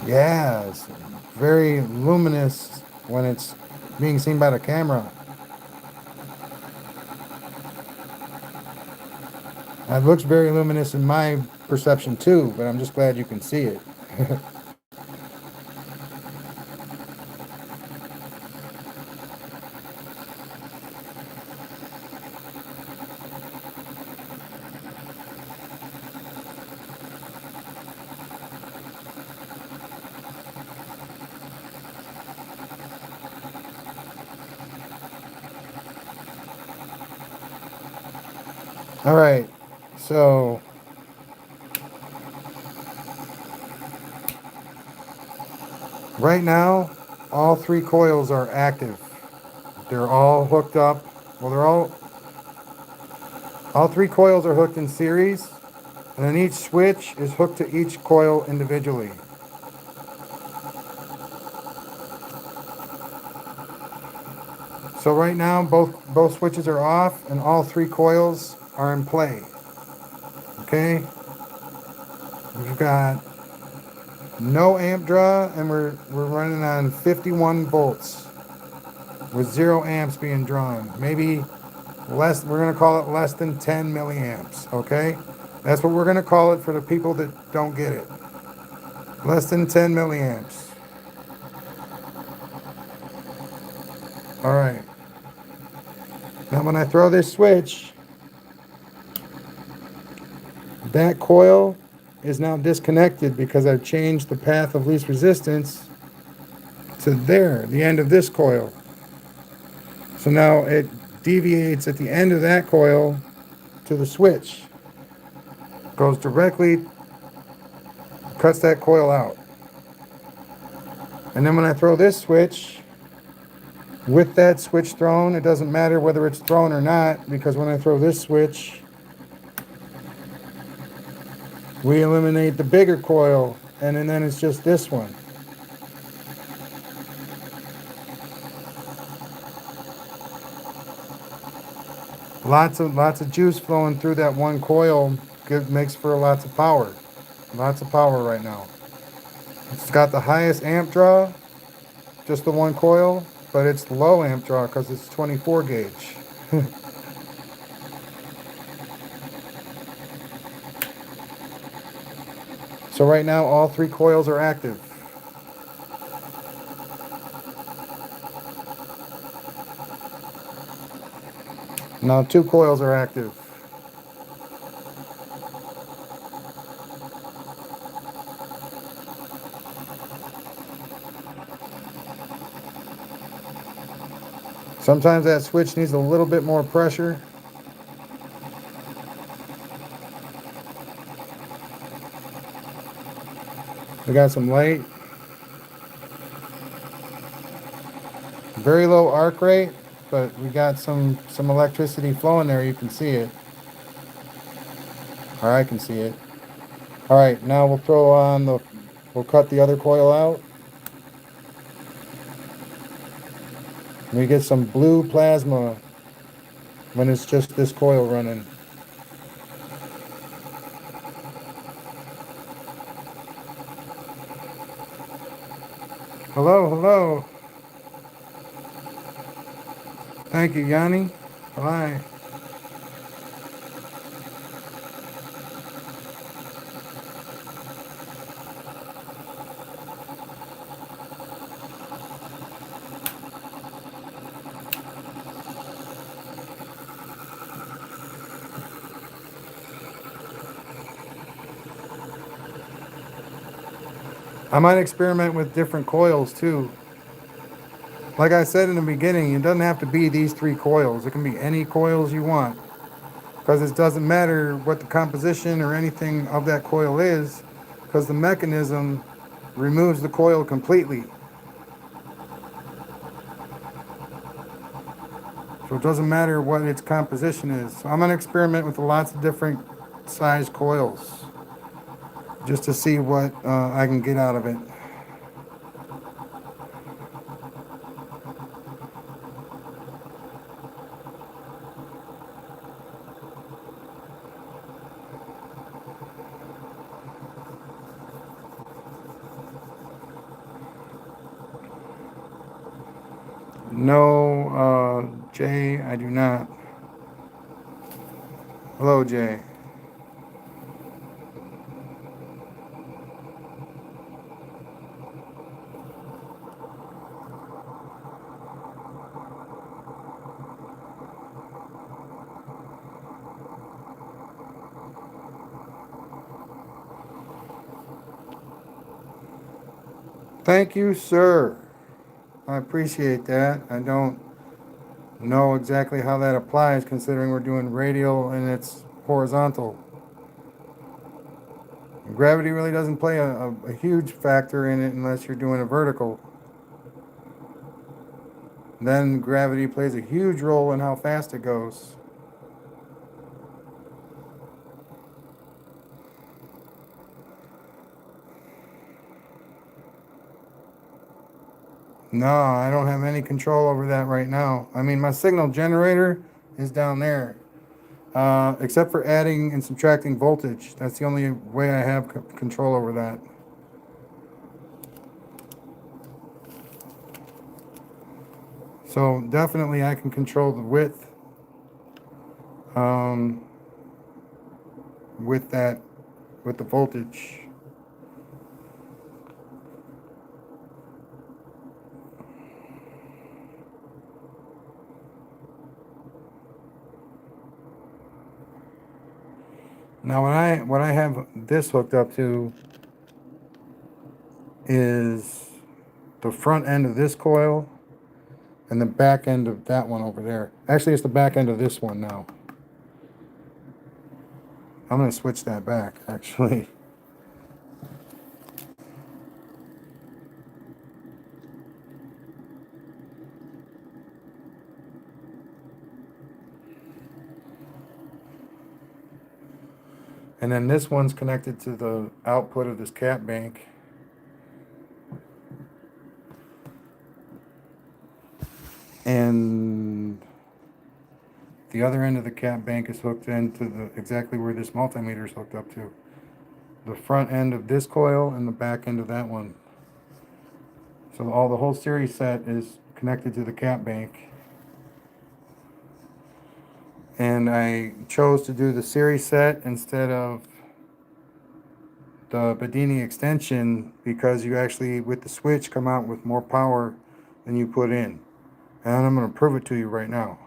Yeah, it's very luminous when it's being seen by the camera. It looks very luminous in my perception too, but I'm just glad you can see it. All right, so right now, all three coils are active. They're all hooked up. Well, all three coils are hooked in series, and then each switch is hooked to each coil individually. So right now, both switches are off, and all three coils are in play. Okay, we've got no amp draw, and we're running on 51 volts with 0 amps being drawn. Maybe less. We're gonna call it less than 10 milliamps. Okay, that's what we're gonna call it for the people that don't get it. Less than 10 milliamps. All right. Now when I throw this switch, that coil is now disconnected because I've changed the path of least resistance to there, the end of this coil. So now it deviates at the end of that coil to the switch. Goes directly, cuts that coil out. And then when I throw this switch, with that switch thrown, it doesn't matter whether it's thrown or not, because when I throw this switch, We eliminate the bigger coil, and then it's just this one. Lots of juice flowing through that one coil makes for lots of power. Lots of power right now. It's got the highest amp draw, just the one coil, but it's low amp draw because it's 24 gauge. So right now all three coils are active. Now two coils are active. Sometimes that switch needs a little bit more pressure. We got some light. Very low arc rate, but we got some electricity flowing there. You can see it. Or I can see it. All right, now we'll cut the other coil out. We get some blue plasma when it's just this coil running. Hello, hello. Thank you, Yanni. Bye. I might experiment with different coils too. Like I said in the beginning, it doesn't have to be these three coils. It can be any coils you want. Because it doesn't matter what the composition or anything of that coil is, because the mechanism removes the coil completely. So it doesn't matter what its composition is. So I'm going to experiment with lots of different size coils just to see what I can get out of it. No, Jay, I do not. Hello, Jay. Thank you, sir. I appreciate that. I don't know exactly how that applies considering we're doing radial and it's horizontal. Gravity really doesn't play a huge factor in it unless you're doing a vertical. Then gravity plays a huge role in how fast it goes. No, I don't have any control over that right now. I mean, my signal generator is down there. Except for adding and subtracting voltage. That's the only way I have control over that. So definitely I can control the width with the voltage. Now what I have this hooked up to is the front end of this coil and the back end of that one over there. Actually, it's the back end of this one now. I'm going to switch that back, actually. And then this one's connected to the output of this cap bank. And the other end of the cap bank is hooked into the exactly where this multimeter is hooked up to. The front end of this coil and the back end of that one. So the whole series set is connected to the cap bank. And I chose to do the series set instead of the Bedini extension because you actually, with the switch, come out with more power than you put in. And I'm going to prove it to you right now.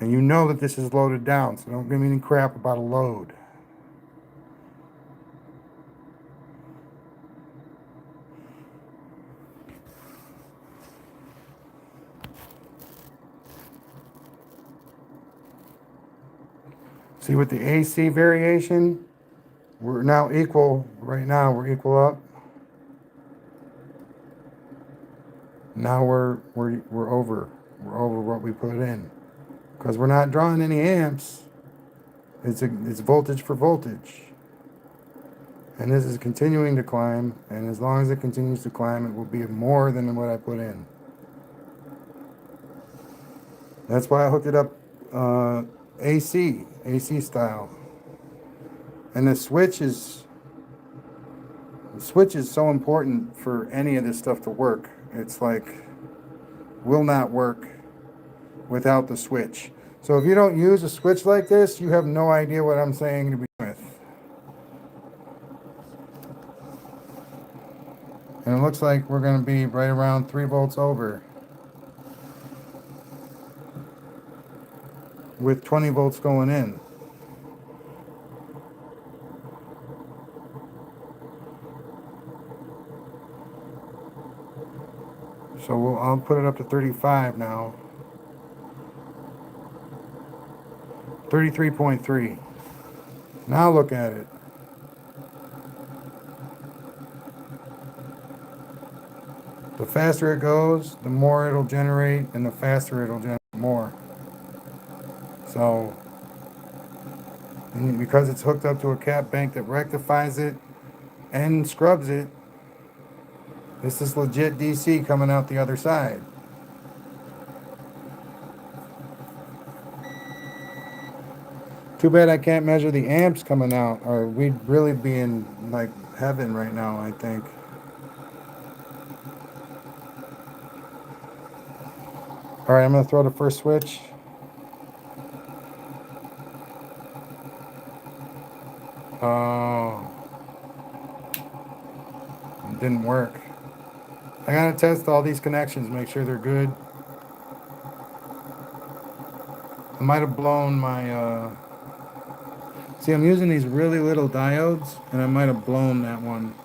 And you know that this is loaded down, so don't give me any crap about a load. See, with the AC variation, we're now equal. Right now, we're equal up. Now we're over. We're over what we put in because we're not drawing any amps. It's voltage for voltage, and this is continuing to climb. And as long as it continues to climb, it will be more than what I put in. That's why I hooked it up AC style. And the switch is so important for any of this stuff to work. It's like will not work without the switch. So if you don't use a switch like this, you have no idea what I'm saying to begin with. And it looks like we're going to be right around 3 volts over with 20 volts going in. So I'll put it up to 35 now. 33.3. Now look at it. The faster it goes, the more it'll generate, and the faster it'll generate more. So, because it's hooked up to a cap bank that rectifies it and scrubs it, this is legit DC coming out the other side. Too bad I can't measure the amps coming out, or we'd really be in like heaven right now, I think. All right, I'm gonna throw the first switch. Oh, it didn't work. I gotta test all these connections, make sure they're good. I might have blown my, see, I'm using these really little diodes, and I might have blown that one.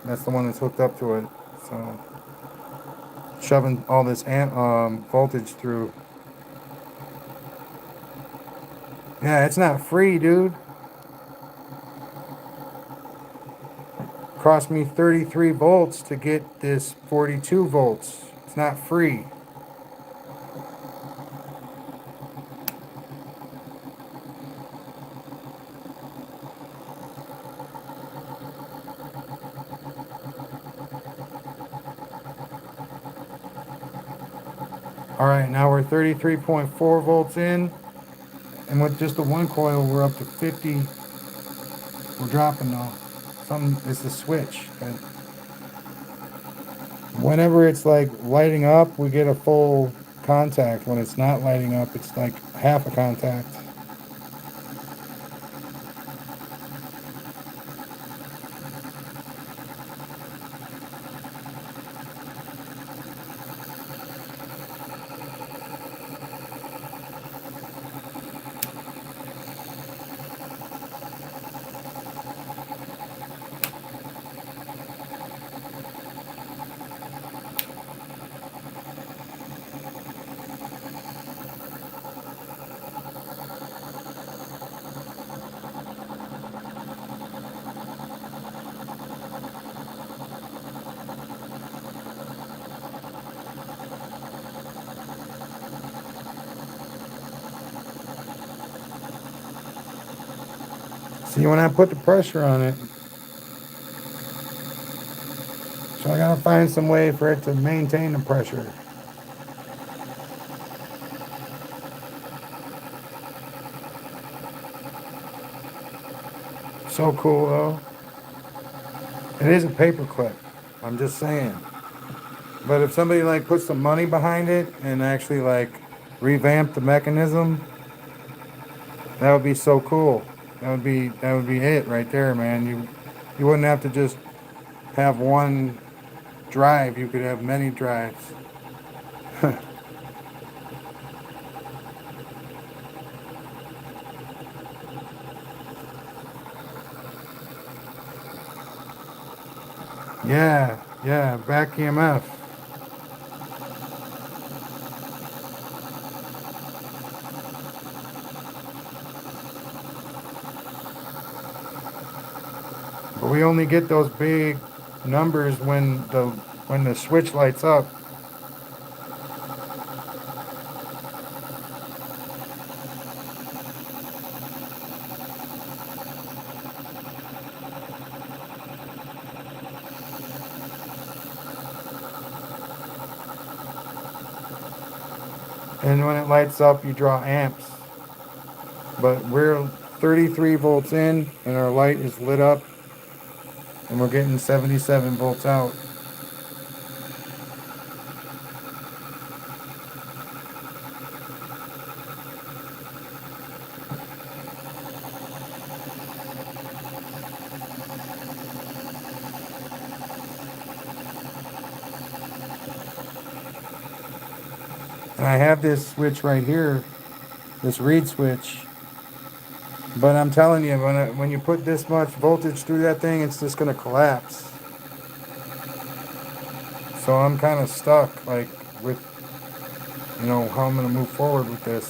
That's the one that's hooked up to it. So, shoving all this voltage through. Yeah, it's not free, dude. Cost me 33 volts to get this 42 volts. It's not free. All right, now we're 33.4 volts in, and with just the one coil, we're up to 50. We're dropping though. It's the switch. But whenever it's like lighting up, we get a full contact. When it's not lighting up, it's like half a contact. See, when I put the pressure on it, so I gotta find some way for it to maintain the pressure. So cool though. It is a paper clip. I'm just saying. But if somebody like put some money behind it and actually like revamp the mechanism, that would be so cool. That would be it right there, man. You wouldn't have to just have one drive. You could have many drives. Yeah, yeah, back EMF. But we only get those big numbers when the switch lights up. And when it lights up, you draw amps. But we're 33 volts in, and our light is lit up, and we're getting 77 volts out. And I have this switch right here, this reed switch. But I'm telling you, when you put this much voltage through that thing, it's just gonna collapse. So I'm kind of stuck, like with how I'm gonna move forward with this.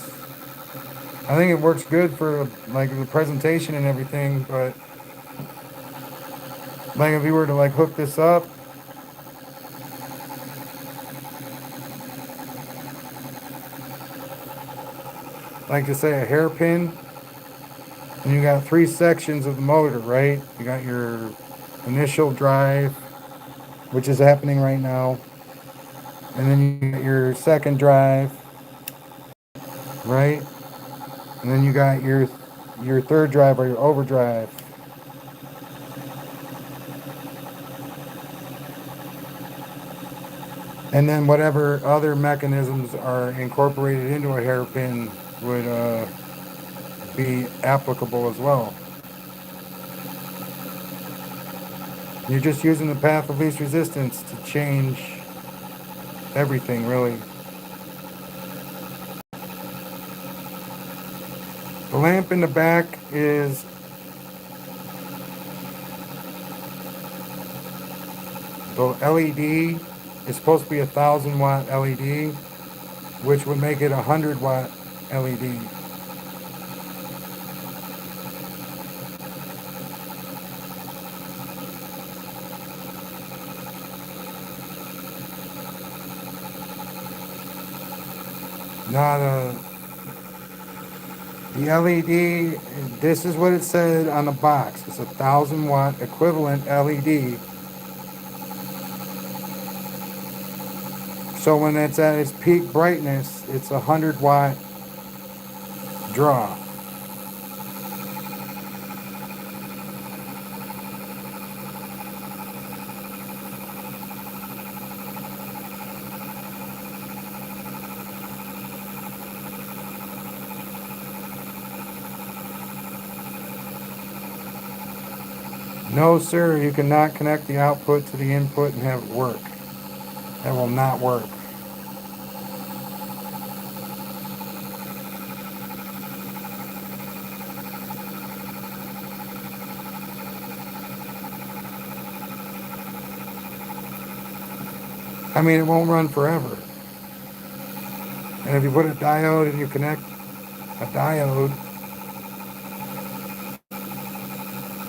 I think it works good for like the presentation and everything, but like if you were to like hook this up, like to say a hairpin, and you got three sections of the motor, right? You got your initial drive, which is happening right now, and then you got your second drive, right? And then you got your third drive or your overdrive. And then whatever other mechanisms are incorporated into a hairpin would be applicable as well. You're just using the path of least resistance to change everything, really. The lamp in the back is the LED is supposed to be 1,000 watt LED, which would make it 100 watt LED. Not the LED. This is what it said on the box. It's 1,000 watt equivalent LED. So when it's at its peak brightness, it's 100 watt draw. No, sir, you cannot connect the output to the input and have it work. That will not work. I mean, it won't run forever. And if you put a diode and you connect a diode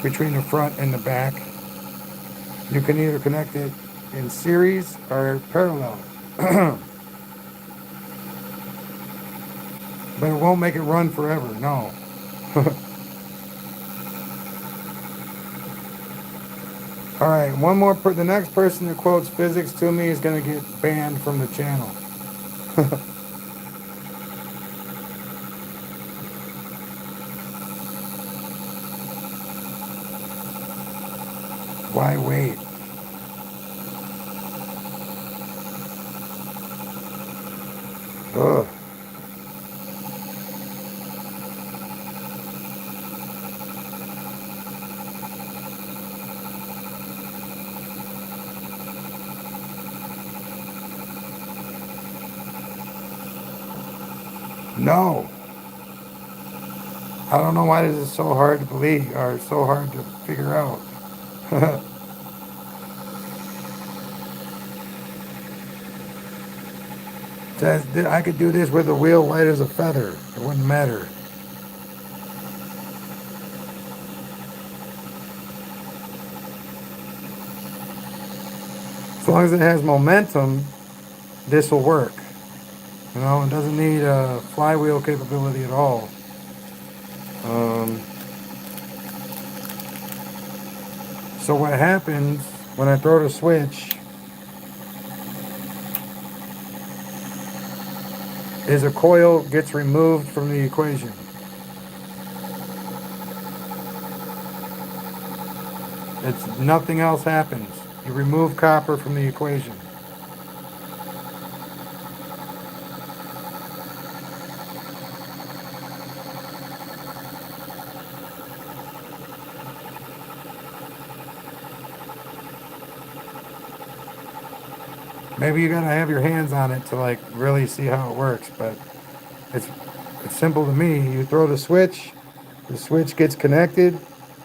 between the front and the back, you can either connect it in series or parallel. But it won't make it run forever, no. All right, one more. The next person that quotes physics to me is going to get banned from the channel. Why wait? Ugh. No. I don't know why this is so hard to believe or so hard to figure out. I could do this with a wheel light as a feather. It wouldn't matter. As long as it has momentum, this will work. You know, it doesn't need a flywheel capability at all. Um, so what happens when I throw the switch is a coil gets removed from the equation. It's nothing else happens. You remove copper from the equation. Maybe you gotta have your hands on it to like really see how it works, but it's it's simple to me. You throw the switch gets connected,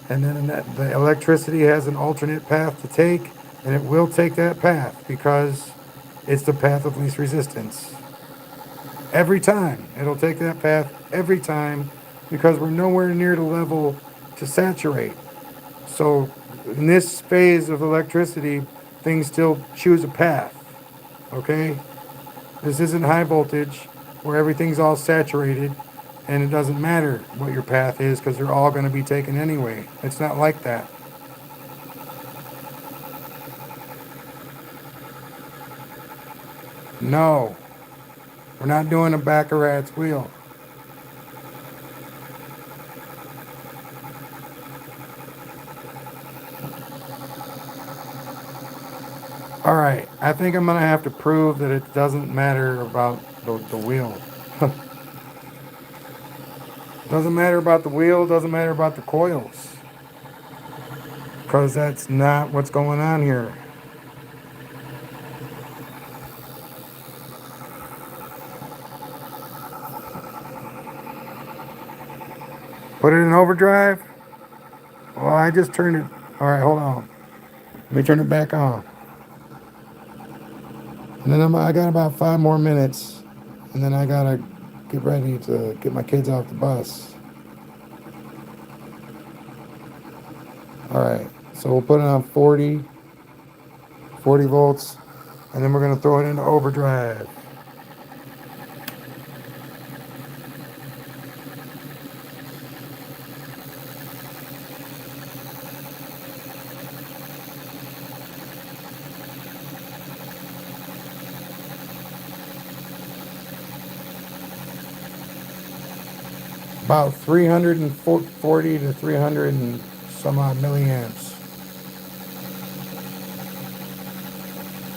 and then the electricity has an alternate path to take, and it will take that path because it's the path of least resistance. Every time. It'll take that path every time because we're nowhere near the level to saturate. So in this phase of electricity, things still choose a path. Okay? This isn't high voltage where everything's all saturated and it doesn't matter what your path is because they're all going to be taken anyway. It's not like that. No, we're not doing a Baccarat's wheel. All right, I think I'm going to have to prove that it doesn't matter about the wheel. Doesn't matter about the wheel, doesn't matter about the coils. Because that's not what's going on here. Put it in overdrive? Well, I just turned it. All right, hold on. Let me turn it back on. And then I got about 5 more minutes. And then I got to get ready to get my kids off the bus. All right, so we'll put it on 40 volts. And then we're going to throw it into overdrive. About 340 to 300 and some odd milliamps.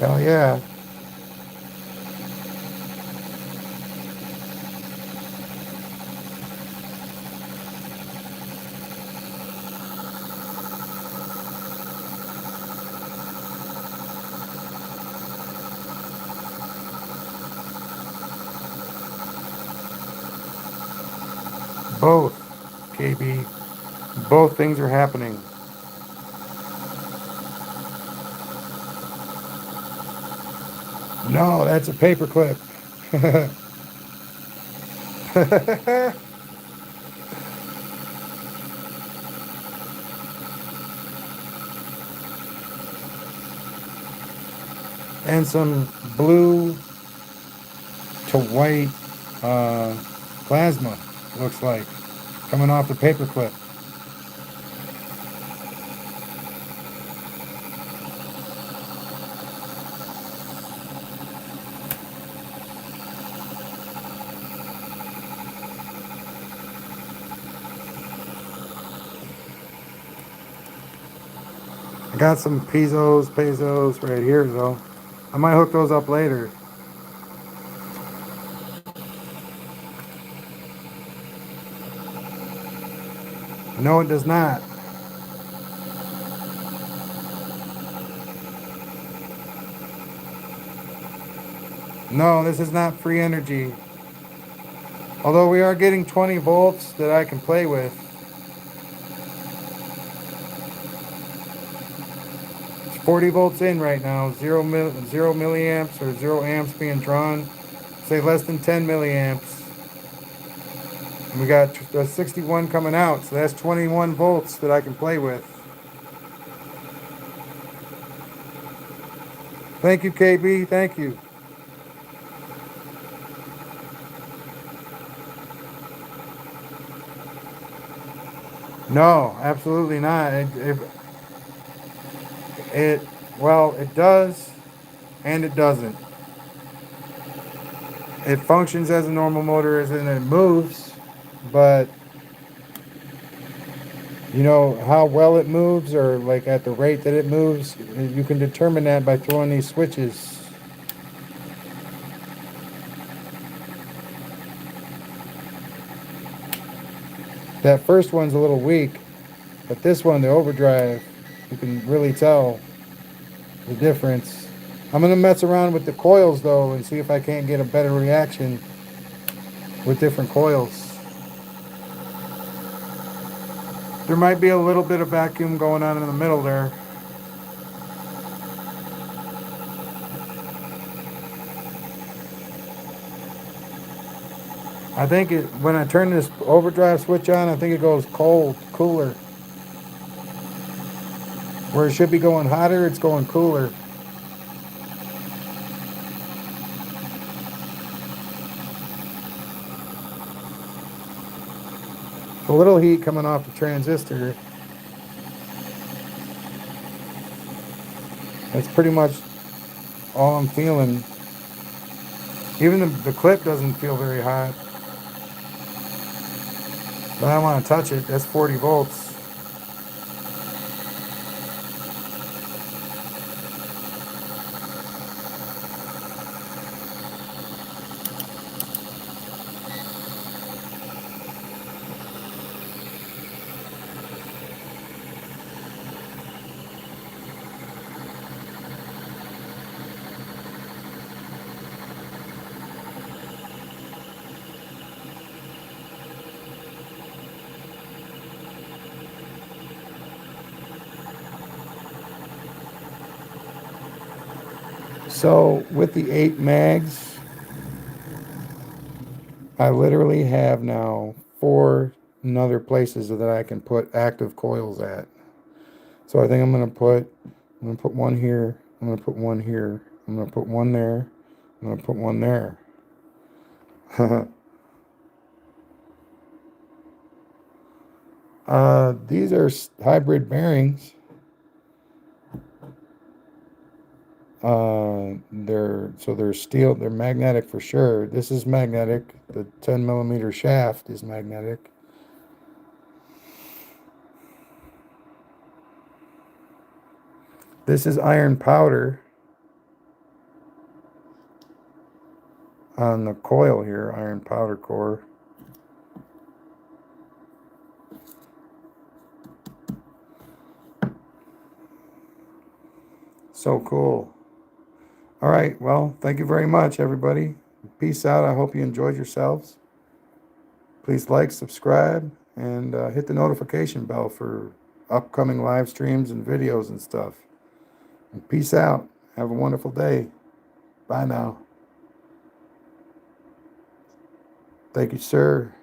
Hell yeah. Both, KB. Both things are happening. No, that's a paper clip. And some blue to white plasma, looks like, coming off the paper clip. got some pesos right here though. I might hook those up later. No, it does not. No, this is not free energy. Although we are getting 20 volts that I can play with. It's 40 volts in right now. 0 milliamps or 0 amps being drawn. Say less than 10 milliamps. And we got 61 coming out. So that's 21 volts that I can play with. Thank you, KB. Thank you. No, absolutely not. Well, it does and it doesn't. It functions as a normal motor as in it moves, but you know how well it moves or like at the rate that it moves, you can determine that by throwing these switches. That first one's a little weak, but this one, the overdrive, you can really tell the difference. I'm going to mess around with the coils though and see if I can't get a better reaction with different coils. There might be a little bit of vacuum going on in the middle there. I think when I turn this overdrive switch on, I think it goes cooler. Where it should be going hotter, it's going cooler. A little heat coming off the transistor. That's pretty much all I'm feeling. Even the clip doesn't feel very hot. But I don't want to touch it. That's 40 volts. So with the 8 mags, I literally have now 4 other places that I can put active coils at. So I think I'm gonna put one here, I'm gonna put one here, I'm gonna put one there, I'm gonna put one there. These are hybrid bearings. They're steel, they're magnetic for sure. This is magnetic. The 10 millimeter shaft is magnetic. This is iron powder on the coil here, iron powder core. So cool. All right, well, thank you very much, everybody. Peace out. I hope you enjoyed yourselves. Please like, subscribe, and hit the notification bell for upcoming live streams and videos and stuff. And peace out. Have a wonderful day. Bye now. Thank you, sir.